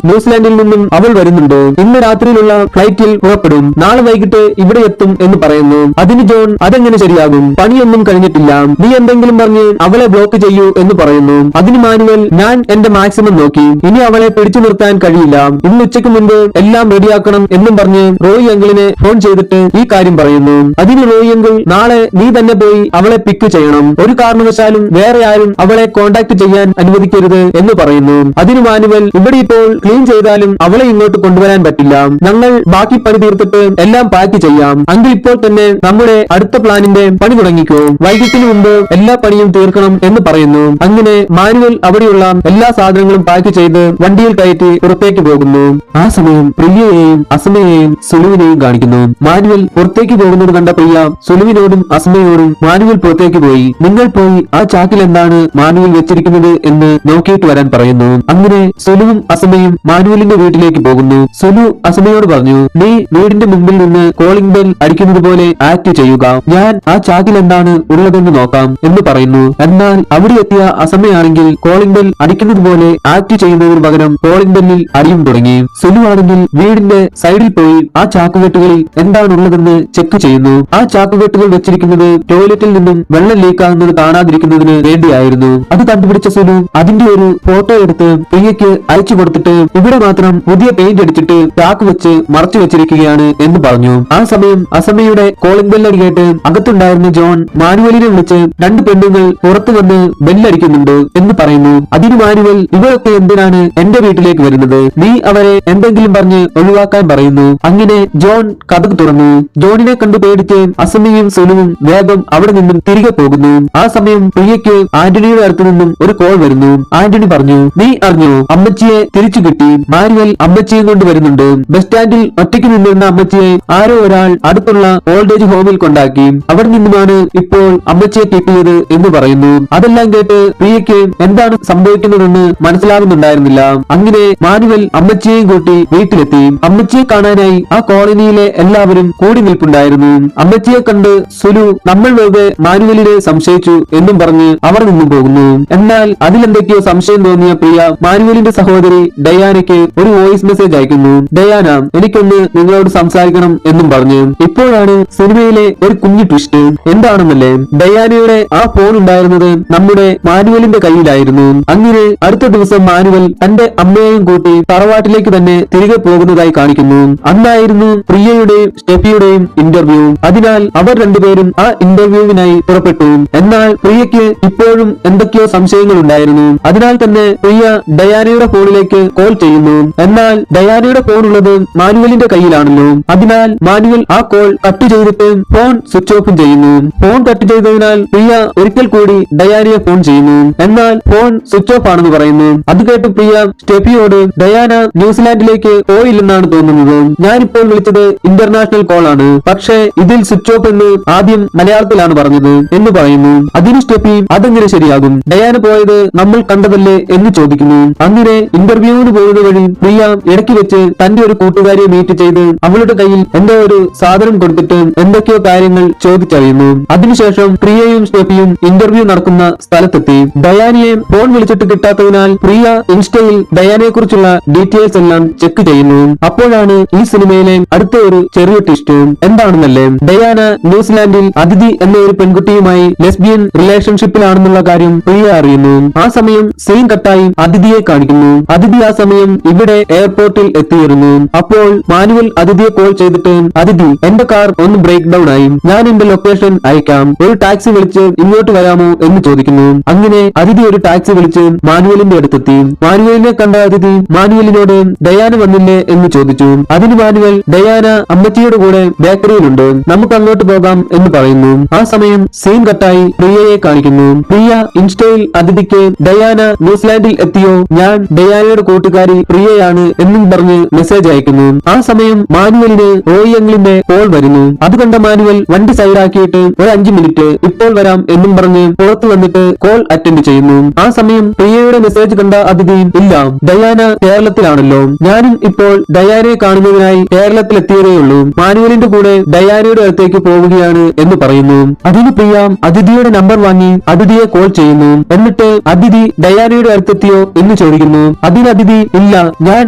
ന്യൂസിലാൻഡിൽ നിന്നും അവൾ വരുന്നുണ്ട്, ഇന്ന് രാത്രിയിലുള്ള ഫ്ലൈറ്റിൽ പുറപ്പെടും, നാളെ വൈകിട്ട് ഇവിടെ എത്തും എന്ന് പറയുന്നു. അതിന് ജോൺ, അതെങ്ങനെ ശരിയാകും, പണിയൊന്നും കഴിഞ്ഞിട്ടില്ല, നീ എന്തെങ്കിലും പറഞ്ഞ് അവളെ ബ്ലോക്ക് ചെയ്യൂ എന്ന് പറയുന്നു. അതിന് മാനുവൽ, ഞാൻ എന്റെ മാക്സിമം നോക്കി, ഇനി അവളെ പിടിച്ചു നിർത്താൻ കഴിയില്ല, ഇന്ന് ഉച്ചയ്ക്ക് മുൻപ് എല്ലാം റെഡിയാക്കണം എന്നും പറഞ്ഞ് റോയി അങ്കിളിനെ ഫോൺ ചെയ്തിട്ട് ഈ കാര്യം പറയുന്നു. അതിന് റോയി അങ്കിൾ, നാളെ നീ തന്നെ പോയി അവളെ പിക്ക് ചെയ്യണം, ഒരു കാരണവശാലും വേറെ ആരും അവളെ കോണ്ടാക്ട് ചെയ്യാൻ അനുവദിക്കരുത് എന്ന് പറയുന്നു. അതിന് മാനുവൽ, ഇവിടെ ഇപ്പോൾ ക്ലീൻ ചെയ്താലും അവളെ ഇങ്ങോട്ട് കൊണ്ടുവരാൻ പറ്റില്ല, ഞങ്ങൾ ബാക്കി പണി തീർത്തിട്ട് എല്ലാം പാക്ക് ചെയ്യാം, അങ്കിൾ ഇപ്പോൾ തന്നെ നമ്മുടെ അടുത്ത പ്ലാനിന്റെ പണി തുടങ്ങിക്കോ, വൈകിട്ടിന് മുമ്പ് എല്ലാ പണിയും തീർക്കണം എന്ന് പറയുന്നു. അങ്ങനെ മാനുവൽ അവിടെയുള്ള എല്ലാ സാധനങ്ങളും പാക്ക് ചെയ്ത് വണ്ടിയിൽ കയറ്റി പുറത്തേക്ക് പോകുന്നു. ആ സമയം പ്രിയയെയും അസ്മയെയും സുലുവിനെയും കാണിക്കുന്നു. മാനുവൽ പുറത്തേക്ക് പോകുന്നത് കണ്ട പ്രിയ സുലുവിനോടും അസ്മയോടും, മാനുവൽ പുറത്തേക്ക് പോയി നിങ്ങൾ പോയി ആ ചാക്കിൽ എന്താണ് മാനുവൽ വെച്ചിരിക്കുന്നത് എന്ന് നോക്കിയിട്ട് വരാൻ പറയുന്നു. അങ്ങനെ സുലുവും അസ്മയും മാനുവലിന്റെ വീട്ടിലേക്ക് പോകുന്നു. സുലു അസ്മയോട് പറഞ്ഞു, നീ വീടിന്റെ മുമ്പിൽ നിന്ന് കോളിംഗ് ബെൽ അടിക്കുന്നത് പോലെ ആക്ട് ചെയ്യുക, ഞാൻ ആ ചാക്കിൽ എന്താണ് ഉള്ളതെന്ന് നോക്കാം എന്ന് പറയുന്നു. എന്നാൽ അവിടെ എത്തിയ അസ്മയാണെങ്കിൽ കോളിംഗ് ബെൽ അടിക്കുന്നത് പോലെ ആക്ട് ചെയ്യുന്നതിന് പകരം കോളിംഗ് ബെല്ലിൽ അടിയും തുടങ്ങി. സുലു ആണെങ്കിൽ വീടിന്റെ സൈഡിൽ പോയി ആ ചാക്കുകെട്ടുകളിൽ എന്താണുള്ളതെന്ന് ചെക്ക് ചെയ്യുന്നു. ആ ചാക്കുകെട്ടുകൾ വെച്ചിരിക്കുന്നത് ടോയ്ലറ്റിൽ നിന്നും വെള്ളം ലീക്കാകുന്നത് കാണാതിരിക്കുന്നതിന് വേണ്ടിയായിരുന്നു. അത് കണ്ടുപിടിച്ച സുലു അതിന്റെ ഒരു ഫോട്ടോ എടുത്ത് പ്രിയയ്ക്ക് അയച്ചു കൊടുത്തിട്ട്, ഇവിടെ മാത്രം പുതിയ പെയിന്റ് അടിച്ചിട്ട് ചാക്ക് വെച്ച് മറച്ചു വെച്ചിരിക്കുകയാണ് എന്ന് പറഞ്ഞു. ആ സമയം അസമയുടെ കോളിംഗ് ബെല്ലടി കേട്ട് അകത്തുണ്ടായിരുന്ന ജോൺ മാനുവലിനെ വിളിച്ച്, രണ്ട് പെണ്ണുങ്ങൾ പുറത്തു വന്ന് ബെല്ലടിക്കുന്നുണ്ട് എന്ന് പറയുന്നു. അതിന് മാനുവൽ, ഇവരൊക്കെ എന്തിനാണ് എന്റെ വീട്ടിലേക്ക് വരുന്നത്, നീ അവരെ എന്തെങ്കിലും പറഞ്ഞ് ഒഴിവാക്കാൻ പറയുന്നു. അങ്ങനെ ജോൺ കഥക് തുറന്നു. ജോണിനെ കണ്ടു പേടിച്ച് അസമയും സുലുവും വേഗം അവിടെ നിന്നും തിരികെ പോകുന്നു. ആ സമയം പ്രിയയ്ക്ക് ആന്റണിയുടെ അടുത്തു നിന്നും ഒരു കോൾ വരുന്നു. ആന്റണി പറഞ്ഞു, നീ അറിഞ്ഞോ, അമ്മച്ചിയെ തിരിച്ചു കിട്ടി, മാനുവൽ അമ്മച്ചിയെ കൊണ്ട് വരുന്നുണ്ട്, ബസ് സ്റ്റാൻഡിൽ ഒറ്റയ്ക്ക് നിന്നിരുന്ന അമ്മച്ചിയെ ആരോ ഒരാൾ അടുത്തുള്ള ഓൾഡ് ഏജ് ഹോമിൽ കൊണ്ടാക്കി, അവിടെ നിന്നുമാണ് ഇപ്പോൾ അമ്മച്ചിയെ കിട്ടിയത് എന്ന് പറയുന്നു. അതെല്ലാം കേട്ട് പ്രിയയ്ക്ക് എന്താണ് സംഭവിക്കുന്നതെന്ന് മനസ്സിലാകുന്നുണ്ടായിരുന്നില്ല. അങ്ങനെ മാനുവൽ അമ്മച്ചിയെയും കൂട്ടി വീട്ടിലെത്തി. അമ്മച്ചിയെ കാണാനായി ആ കോളനിയിലെ എല്ലാവരും കൂടി നിൽപ്പുണ്ടായിരുന്നു. അമ്മച്ചിയെ കണ്ട് സുലു, നമ്മൾ വെറുതെ മാനുവലിനെ സംശയിച്ചു എന്നും പറഞ്ഞ് അവർ നിന്നും പോകുന്നു. എന്നാൽ അതിലെന്തൊക്കെയോ സംശയം തോന്നിയ പ്രിയ മാനുവലിന്റെ സഹോദരി ഡയാനയ്ക്ക് ഒരു വോയിസ് മെസ്സേജ് അയക്കുന്നു. ഡയാന, എനിക്കൊന്ന് നിങ്ങളോട് സംസാരിക്കണം എന്നും പറഞ്ഞു. ഇപ്പോഴാണ് സിനിമയിലെ ഒരു കുഞ്ഞു ട്വിസ്റ്റ്. എന്താണെന്നല്ലേ, ഡയാനയുടെ ആ ഫോൺ ഉണ്ടായിരുന്നത് നമ്മുടെ മാനുവലിന്റെ കയ്യിലായിരുന്നു. അങ്ങനെ അടുത്ത ദിവസം മാനുവൽ തന്റെ അമ്മയെയും കൂട്ടി തറവാട്ടിലേക്ക് തന്നെ തിരികെ പോകുന്നതായി കാണിക്കുന്നു. അന്നായിരുന്നു പ്രിയയുടെയും സ്റ്റെഫിയുടെയും ഇന്റർവ്യൂ. അതിനാൽ അവർ രണ്ടുപേരും ആ ഇന്റർവ്യൂവിനായി പുറപ്പെട്ടു. എന്നാൽ പ്രിയയ്ക്ക് ഇപ്പോഴും എന്തൊക്കെയോ സംശയങ്ങൾ ഉണ്ടായിരുന്നു. അതിനാൽ തന്നെ പ്രിയ ഡയാനയുടെ ഫോണിലേക്ക് കോൾ ചെയ്യുന്നു. എന്നാൽ ഡയാനയുടെ ഫോൺ ഉള്ളത് മാനുവലിന്റെ കയ്യിലാണല്ലോ. അതിനാൽ മാനുവൽ ആ കോൾ കട്ട് ചെയ്തിട്ട് ഫോൺ സ്വിച്ച് ഓഫ് ചെയ്യുന്നു. ഫോൺ കട്ട് ചെയ്തതിനാൽ പ്രിയ ഒരിക്കൽ കൂടി ഡയാനയെ ഫോൺ ചെയ്യുന്നു. എന്നാൽ ഫോൺ സ്വിച്ച് ഓഫ് ആണെന്ന് പറയുന്നു. അത് കേട്ട് പ്രിയ സ്റ്റെഫിയോട്, ഡയാന ന്യൂസിലാൻഡിലേക്ക് പോയില്ലെന്നാണ് തോന്നുന്നത്, ഞാനിപ്പോൾ വിളിച്ചത് ഇന്റർനാഷണൽ കോൾ ആണ്, പക്ഷേ ഇതിൽ സ്വിച്ച് ഓഫ് എന്ന് ആദ്യം മലയാളത്തിലാണ് പറഞ്ഞത് എന്ന് പറയുന്നു. അതിന് സ്റ്റെഫി, അതെങ്ങനെ ശരിയാകും, ഡയാന പോയത് നമ്മൾ കണ്ടതല്ലേ എന്ന് ചോദിക്കുന്നു. അങ്ങനെ ഇന്റർവ്യൂവിന് പോകുന്ന വഴി പ്രിയ ഇടയ്ക്ക് വെച്ച് തന്റെ ഒരു കൂട്ടുകാരിയെ മീറ്റ് ചെയ്ത് അവളുടെ കയ്യിൽ എന്തോ ഒരു സാധനം കൊടുത്തിട്ട് എന്തൊക്കെയോ കാര്യങ്ങൾ ചോദിച്ചറിയുന്നു. അതിനുശേഷം പ്രിയയും സ്റ്റെഫിയും ഇന്റർവ്യൂ നടക്കുന്ന സ്ഥലത്തെത്തി. ഡയാനയെ ഫോൺ വിളിച്ചിട്ട് കിട്ടാത്തതിനാൽ പ്രിയ ഇൻസ്റ്റയിൽ ഡയാനയെ കുറിച്ചുള്ള ഡീറ്റെയിൽസ് എല്ലാം ചെക്ക് ചെയ്യുന്നു. അപ്പോഴാണ് ഈ സിനിമയിലെ അടുത്ത ഒരു ചെറിയ ട്വിസ്റ്റ്. എന്താണെന്നല്ലേ, ഡയാന ന്യൂസിലാൻഡിൽ അതിഥി എന്ന ഒരു പെൺകുട്ടിയുമായി ലെസ്ബിയൻ റിലേഷൻഷിപ്പിലാണെന്നുള്ള കാര്യം പ്രിയ അറിയുന്നു. ആ സമയം സീൻ കട്ടായി അതിഥിയെ കാണിക്കുന്നു. അതിഥി ആ സമയം ഇവിടെ എയർപോർട്ടിൽ എത്തിയിരുന്നു. അപ്പോൾ മാനുവൽ അതിഥിയെ കോൾ ചെയ്തിട്ട്, അതിഥി, എന്റെ കാർ ഒന്ന് ബ്രേക്ക് ഡൌൺ ആയി, ഞാൻ എന്റെ ലൊക്കേഷൻ അയക്കാം, ഒരു ടാക്സി വിളിച്ച് ഇങ്ങോട്ട് വരാമോ എന്ന് ചോദിക്കുന്നു. അങ്ങനെ അതിഥി ഒരു ടാക്സി വിളിച്ച് മാനുവലിന്റെ അടുത്തെത്തി. മാനുവലിനെ കണ്ട അതിഥി മാനുവലിനോട്, ഡയാന വന്നില്ലേ എന്ന് ചോദിച്ചു. അതിന് മാനുവൽ, ഡയാന അമ്മച്ചിയുടെ കൂടെ ബേക്കറിയിലുണ്ട്, നമുക്ക് അങ്ങോട്ട് പോകാം എന്ന് പറയുന്നു. ആ സമയം സീൻ കട്ടായി പ്രിയയെ കാണിക്കുന്നു. പ്രിയ ഇൻസ്റ്റയിൽ അതിഥിക്ക്, ഡയാന ന്യൂസിലാൻഡിൽ എത്തിയോ, ഞാൻ ഡയാനയുടെ കൂട്ടുകാരി പ്രിയയാണ് എന്നും പറഞ്ഞ് മെസ്സേജ് അയക്കുന്നു. ആ സമയം മാനുവലിന് റോയി അങ്കിളിന്റെ കോൾ വരുന്നു. അത് കണ്ട മാനുവൽ വണ്ടി സൈഡാക്കിയിട്ട് ഒരു 5 മിനിറ്റ് ഇപ്പോൾ വരാം എന്നും പറഞ്ഞ് പുറത്തു വന്നിട്ട് കോൾ അറ്റൻഡ് ചെയ്യുന്നു. ആ സമയം പ്രിയയുടെ മെസ്സേജ് കണ്ട അതിഥി, ഇല്ല, ഡയാന കേരളത്തിലാണല്ലോ, ഞാനും ഇപ്പോൾ ഡയാനയെ കാണുന്നതിനായി കേരളത്തിലെത്തിയതേയുള്ളൂ, മാനുവലിന്റെ കൂടെ ഡയാനയുടെ അടുത്തേക്ക് പോവുകയാണ് എന്ന് പറയുന്നു. അതിന് പ്രിയ അതിഥിയുടെ നമ്പർ വാങ്ങി അതിഥിയെ കോൾ ചെയ്യുന്നു. എന്നിട്ട് അതിഥി ഡയാനയുടെ അടുത്തെത്തിയോ എന്ന് ചോദിക്കുന്നു. അതിന് അതിഥി, ഇല്ല, ഞാൻ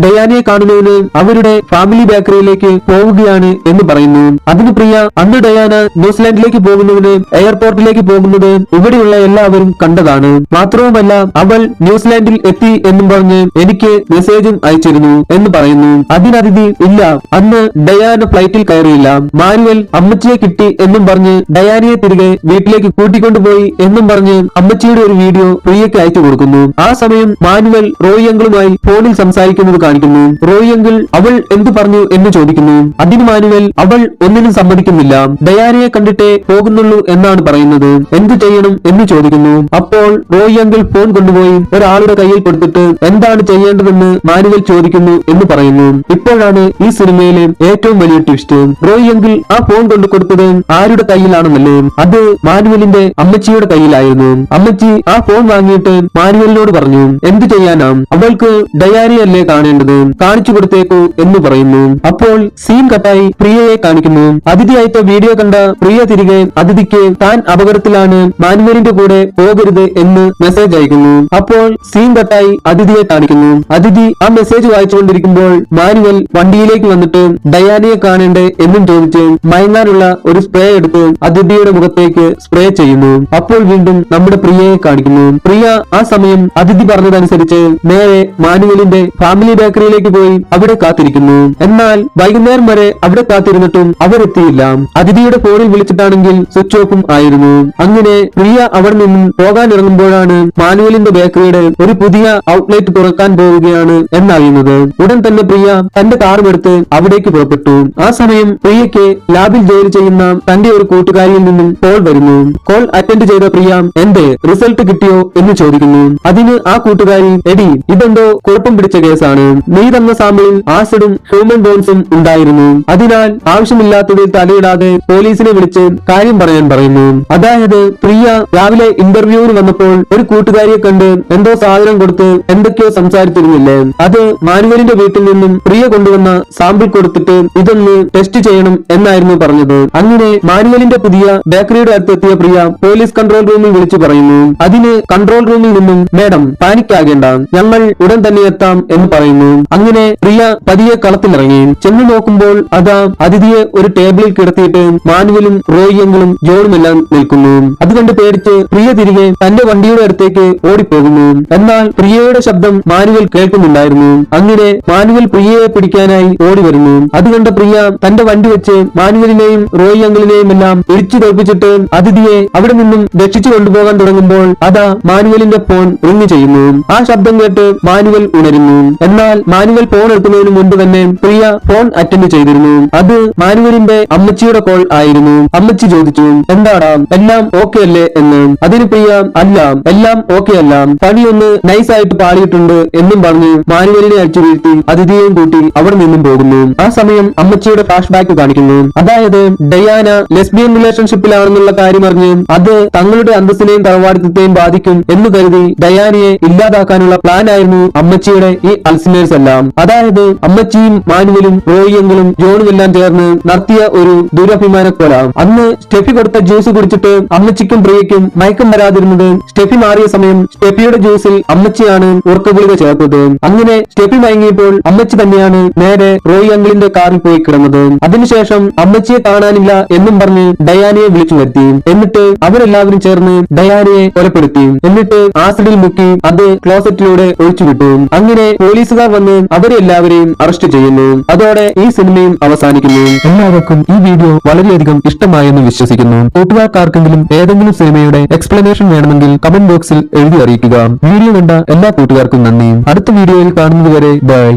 ഡയാനയെ കാണുന്നതിന് അവരുടെ ഫാമിലി ബേക്കറിയിലേക്ക് പോവുകയാണ് എന്ന് പറയുന്നു. അതിന് പ്രിയ, അന്ന് ഡയാന ന്യൂസിലാൻഡിലേക്ക് പോകുന്നതിന് എയർപോർട്ടിലേക്ക് പോകുന്നത് ഇവിടെയുള്ള എല്ലാവരും കണ്ടതാണ്, മാത്രവുമല്ല അവൾ ന്യൂസിലാൻഡിൽ എത്തി എന്നും പറഞ്ഞ് എനിക്ക് മെസ്സേജും അയച്ചിരുന്നു എന്ന് പറയുന്നു. അതിനതിഥി, ഇല്ല, അന്ന് ഡയാന ഫ്ലൈറ്റിൽ കയറിയില്ല, മാനുവൽ അമ്മച്ചിയെ കിട്ടി എന്നും പറഞ്ഞ് ഡയാനയെ തിരികെ വീട്ടിലേക്ക് കൂട്ടിക്കൊണ്ടുപോയി എന്നും പറഞ്ഞ് അമ്മച്ചിയുടെ ഒരു വീഡിയോ പ്രിയയ്ക്ക് അയച്ചു കൊടുക്കുന്നു. ആ സമയം മാനുവൽ റോയി അങ്കിളുമായി ഫോണിൽ സംസാരിക്കുന്നത് കാണിക്കുന്നു. റോയി അങ്കിൾ അവൾ എന്തു പറഞ്ഞു എന്ന് ചോദിക്കുന്നു. അതിന് മാനുവൽ അവൾ ഒന്നിനും സമ്മതിക്കുന്നില്ല, ഡയാനയെ കണ്ടിട്ടേ പോകുന്നുള്ളൂ എന്നാണ് പറയുന്നത്, എന്തു ചെയ്യണം എന്ന് ചോദിക്കുന്നു. അപ്പോൾ റോയി അങ്കിൾ ഫോൺ കൊണ്ടുപോയി ഒരാളുടെ കയ്യിൽ കൊടുത്തിട്ട് എന്താണ് ചെയ്യേണ്ടതെന്ന് മാനുവൽ ചോദിക്കുന്നു എന്ന് പറയുന്നു. ഇപ്പോഴാണ് ഈ സിനിമയിലെ ഏറ്റവും വലിയ ട്വിസ്റ്റ്. റോയി അങ്കിൾ ആ ഫോൺ കൊണ്ടു കൊടുത്തത് ആരുടെ കയ്യിലാണെന്നല്ലേ, അത് മാനുവലിന്റെ അമ്മച്ചിയുടെ കയ്യിലായിരുന്നു. അമ്മച്ചി ആ ഫോൺ വാങ്ങിയിട്ട് മാനുവലിനോട് പറഞ്ഞു, എന്തു ചെയ്യാനാ, അവൾക്ക് ഡയാനയല്ലേ കാണേണ്ടത്, കാണിച്ചു കൊടുത്തേക്കൂ എന്ന് പറയുന്നു. അപ്പോൾ സീൻ കട്ടായി പ്രിയയെ കാണിക്കുന്നു. അതിഥി അയച്ച വീഡിയോ കണ്ട പ്രിയ തിരികെ അതിഥിക്ക് താൻ അപകടത്തിലാണ്, മാനുവലിന്റെ കൂടെ പോകരുത് എന്ന് മെസ്സേജ് അയക്കുന്നു. അപ്പോൾ സീൻ കട്ടായി അതിഥിയെ കാണിക്കുന്നു. അതിഥി ആ മെസ്സേജ് വായിച്ചുകൊണ്ടിരിക്കുമ്പോൾ മാനുവൽ വണ്ടിയിലേക്ക് വന്നിട്ട് ഡയാനയെ കാണേണ്ടേ എന്നും ചോദിച്ച് മയങ്ങാനുള്ള ഒരു സ്പ്രേ എടുത്ത് അതിഥിയുടെ മുഖത്തേക്ക് സ്പ്രേ ചെയ്യുന്നു. അപ്പോൾ വീണ്ടും നമ്മുടെ പ്രിയയെ കാണിക്കുന്നു. പ്രിയ ആ സമയം അതിഥി പറഞ്ഞതനുസരിച്ച് നേരെ മാനുവലിന്റെ ഫാമിലി ബേക്കറിയിലേക്ക് പോയി അവിടെ കാത്തിരിക്കുന്നു. എന്നാൽ വൈകുന്നേരം വരെ അവിടെ കാത്തിരുന്നിട്ടും അവരെത്തിയില്ല. അതിഥിയുടെ ഫോണിൽ വിളിച്ചിട്ടാണെങ്കിൽ സ്വിച്ച് ഓഫും ആയിരുന്നു. അങ്ങനെ പ്രിയ അവിടെ നിന്നും പോകാനിറങ്ങുമ്പോഴാണ് മാനുവലിന്റെ ബേക്കറിയുടെ ഒരു പുതിയ ഔട്ട്ലെറ്റ് തുറക്കാൻ പോവുകയാണ് എന്നറിയുന്നത്. ഉടൻ തന്നെ പ്രിയ തന്റെ കാറും എടുത്ത് അവിടേക്ക് പുറപ്പെട്ടു. ആ സമയം പ്രിയയ്ക്ക് ലാബിൽ ജോലി ചെയ്യുന്ന തന്റെ ഒരു കൂട്ടുകാരിയിൽ നിന്നും കോൾ വരുന്നു. കോൾ അറ്റൻഡ് ചെയ്ത പ്രിയ, എന്റെ റിസൾട്ട് കിട്ടിയോ എന്ന് ചോദിക്കുന്നു. അതിന് ആ കൂട്ടുകാരി, എടി, ഇതെന്തോ കുഴപ്പം പിടിച്ച കേസാണ്, നീ തന്ന സാമ്പിളിൽ ആസിഡും ഹ്യൂമൻ ബോൺസും ഉണ്ടായിരുന്നു, അതിനാൽ ആവശ്യമില്ലാത്തതിൽ തലയിടാതെ പോലീസിനെ വിളിച്ച് കാര്യം പറയാൻ പറയുന്നു. അതായത് പ്രിയ രാവിലെ ഇന്റർവ്യൂവിന് വന്നപ്പോൾ ഒരു കൂട്ടുകാരിയെ കണ്ട് എന്തോ സാധനം കൊടുത്ത് എന്തൊക്കെയോ സംസാരിച്ചിരുന്നില്ലേ, അത് മാനുവലിന്റെ വീട്ടിൽ നിന്നും പ്രിയ കൊണ്ടുവന്ന സാമ്പിൾ കൊടുത്തിട്ട് ഇതൊന്ന് ടെസ്റ്റ് ചെയ്യണം എന്നായിരുന്നു പറഞ്ഞത്. അങ്ങനെ മാനുവലിന്റെ പുതിയ ബേക്കറിയുടെ അടുത്തെത്തിയ പ്രിയ പോലീസ് കൺട്രോൾ റൂമിൽ വിളിച്ചു പറയുന്നു. അതിന് കൺട്രോൾ റൂമിൽ നിന്നും, മേഡം പാനിക്കാകേണ്ട, ഞങ്ങൾ ഉടൻ തന്നെ എത്താം എന്ന് പറയുന്നു. അങ്ങനെ പ്രിയ പതിയെ കളത്തിലിറങ്ങി. ചെന്ന് നോക്കുമ്പോൾ അതാ അതിഥിയെ ഒരു ടേബിളിൽ കിടത്തിയിട്ട് മാനുവലും റോയി അങ്കിളും ജോണുമെല്ലാം നിൽക്കുന്നു. അതുകൊണ്ട് പേടിച്ച് പ്രിയ തിരികെ തന്റെ വണ്ടിയുടെ അടുത്തേക്ക് ഓടിപ്പോകുന്നു. എന്നാൽ പ്രിയയുടെ ശബ്ദം മാനുവൽ കേൾക്കുന്നുണ്ടായിരുന്നു. അങ്ങനെ മാനുവൽ പ്രിയയെ പിടിക്കാനായി ഓടി വരുന്നു. അതുകണ്ട പ്രിയ തന്റെ വണ്ടി വെച്ച് മാനുവലിനെയും റോയി അങ്കിളിനെയും എല്ലാം ഇടിച്ചു തോൽപ്പിച്ചിട്ട് അതിഥിയെ അവിടെ നിന്നും രക്ഷിച്ചു കൊണ്ടുപോകാൻ തുടങ്ങുമ്പോൾ അതാ മാനുവലിന്റെ ഫോൺ റിംഗ് ചെയ്യുന്നു. ആ ശബ്ദം കേട്ട് മാനുവൽ ഉണരുന്നു. എന്നാൽ മാനുവൽ ഫോൺ എടുക്കുന്നതിന് മുൻപ് തന്നെ പ്രിയ ഫോൺ അറ്റൻഡ് ചെയ്തിരുന്നു. അത് മാനുവലിന്റെ അമ്മച്ചിയുടെ കോൾ ആയിരുന്നു. അമ്മച്ചി ചോദിച്ചു, എന്താടാ, എല്ലാം ഓക്കെ അല്ലേ എന്ന്. അതിന് പ്രിയ, അല്ല, എല്ലാം ഓക്കെ അല്ല, പണിയൊന്ന് നൈസായിട്ട് പാടിയിട്ടുണ്ട് എന്നും പറഞ്ഞ് മാനുവലിനെ അടിച്ചു വീഴ്ത്തി അതിഥിയെയും കൂട്ടി അവിടെ നിന്നും പോകുന്നു. ആ സമയം അമ്മച്ചിയുടെ ഫ്ലാഷ് ബാക്ക് കാണിക്കുന്നു. അതായത് ഡയാന ലെസ്ബിയൻ റിലേഷൻഷിപ്പിലാണെന്നുള്ള കാര്യം അറിഞ്ഞ് അത് തങ്ങളുടെ അന്തസ്സിനെയും തറവാടിത്തത്തെയും ബാധിക്കും എന്ന് കരുതി ഡയാനയെ ഇല്ലാതാക്കാനുള്ള പ്ലാൻ ആയിരുന്നു അമ്മച്ചിയുടെ ഈ അൽസിമേഴ്സ് എല്ലാം. അതായത് അമ്മച്ചിയും മാനുവലും റോയി അങ്കിളും ജോണും എല്ലാം ചേർന്ന് നടത്തിയ ഒരു ദുരഭിമാന കൊല. അന്ന് സ്റ്റെഫി കൊടുത്ത ജ്യൂസ് കുടിച്ചിട്ട് അമ്മച്ചിക്കും പ്രിയയ്ക്കും മയക്കം വരാതിരുന്നത് സ്റ്റെഫി മാറിയ സമയം സ്റ്റെഫിയുടെ ജ്യൂസിൽ അമ്മച്ചിയാണ് ഉറക്കഗുളിക ചേർത്തത്. അങ്ങനെ സ്റ്റെഫി മയങ്ങിയപ്പോൾ അമ്മച്ചി തന്നെയാണ് നേരെ റോയി അങ്കിളിന്റെ കാറിൽ പോയി കിടന്നത്. അതിനുശേഷം അമ്മച്ചിയെ കാണാനില്ല എന്നും പറഞ്ഞ് ഡയാനയെ വിളിച്ചു വരുത്തി. എന്നിട്ട് അവരെല്ലാവരും ചേർന്ന് ഡയാനയെ കൊലപ്പെടുത്തി. എന്നിട്ട് ആസിഡിൽ മുക്കി അത് ക്ലോസറ്റിലൂടെ ഒഴിച്ചുവിട്ടു. അങ്ങനെ പോലീസുകാർ വന്ന് അവരെ എല്ലാവരെയും അറസ്റ്റ് ചെയ്യുന്നു. അതോടെ ഈ സിനിമയും അവസാനിക്കുന്നു. എല്ലാവർക്കും ഈ വീഡിയോ വളരെയധികം ഇഷ്ടമായെന്ന് വിശ്വസിക്കുന്നു. കൂട്ടുകാർക്കാർക്കെങ്കിലും ഏതെങ്കിലും സിനിമയുടെ എക്സ്പ്ലനേഷൻ വേണമെങ്കിൽ കമന്റ് ബോക്സിൽ എഴുതി അറിയിക്കുക. വീഡിയോ കണ്ട എല്ലാ കൂട്ടുകാർക്കും നന്ദി. അടുത്ത വീഡിയോയിൽ കാണുന്നതുവരെ ബൈ.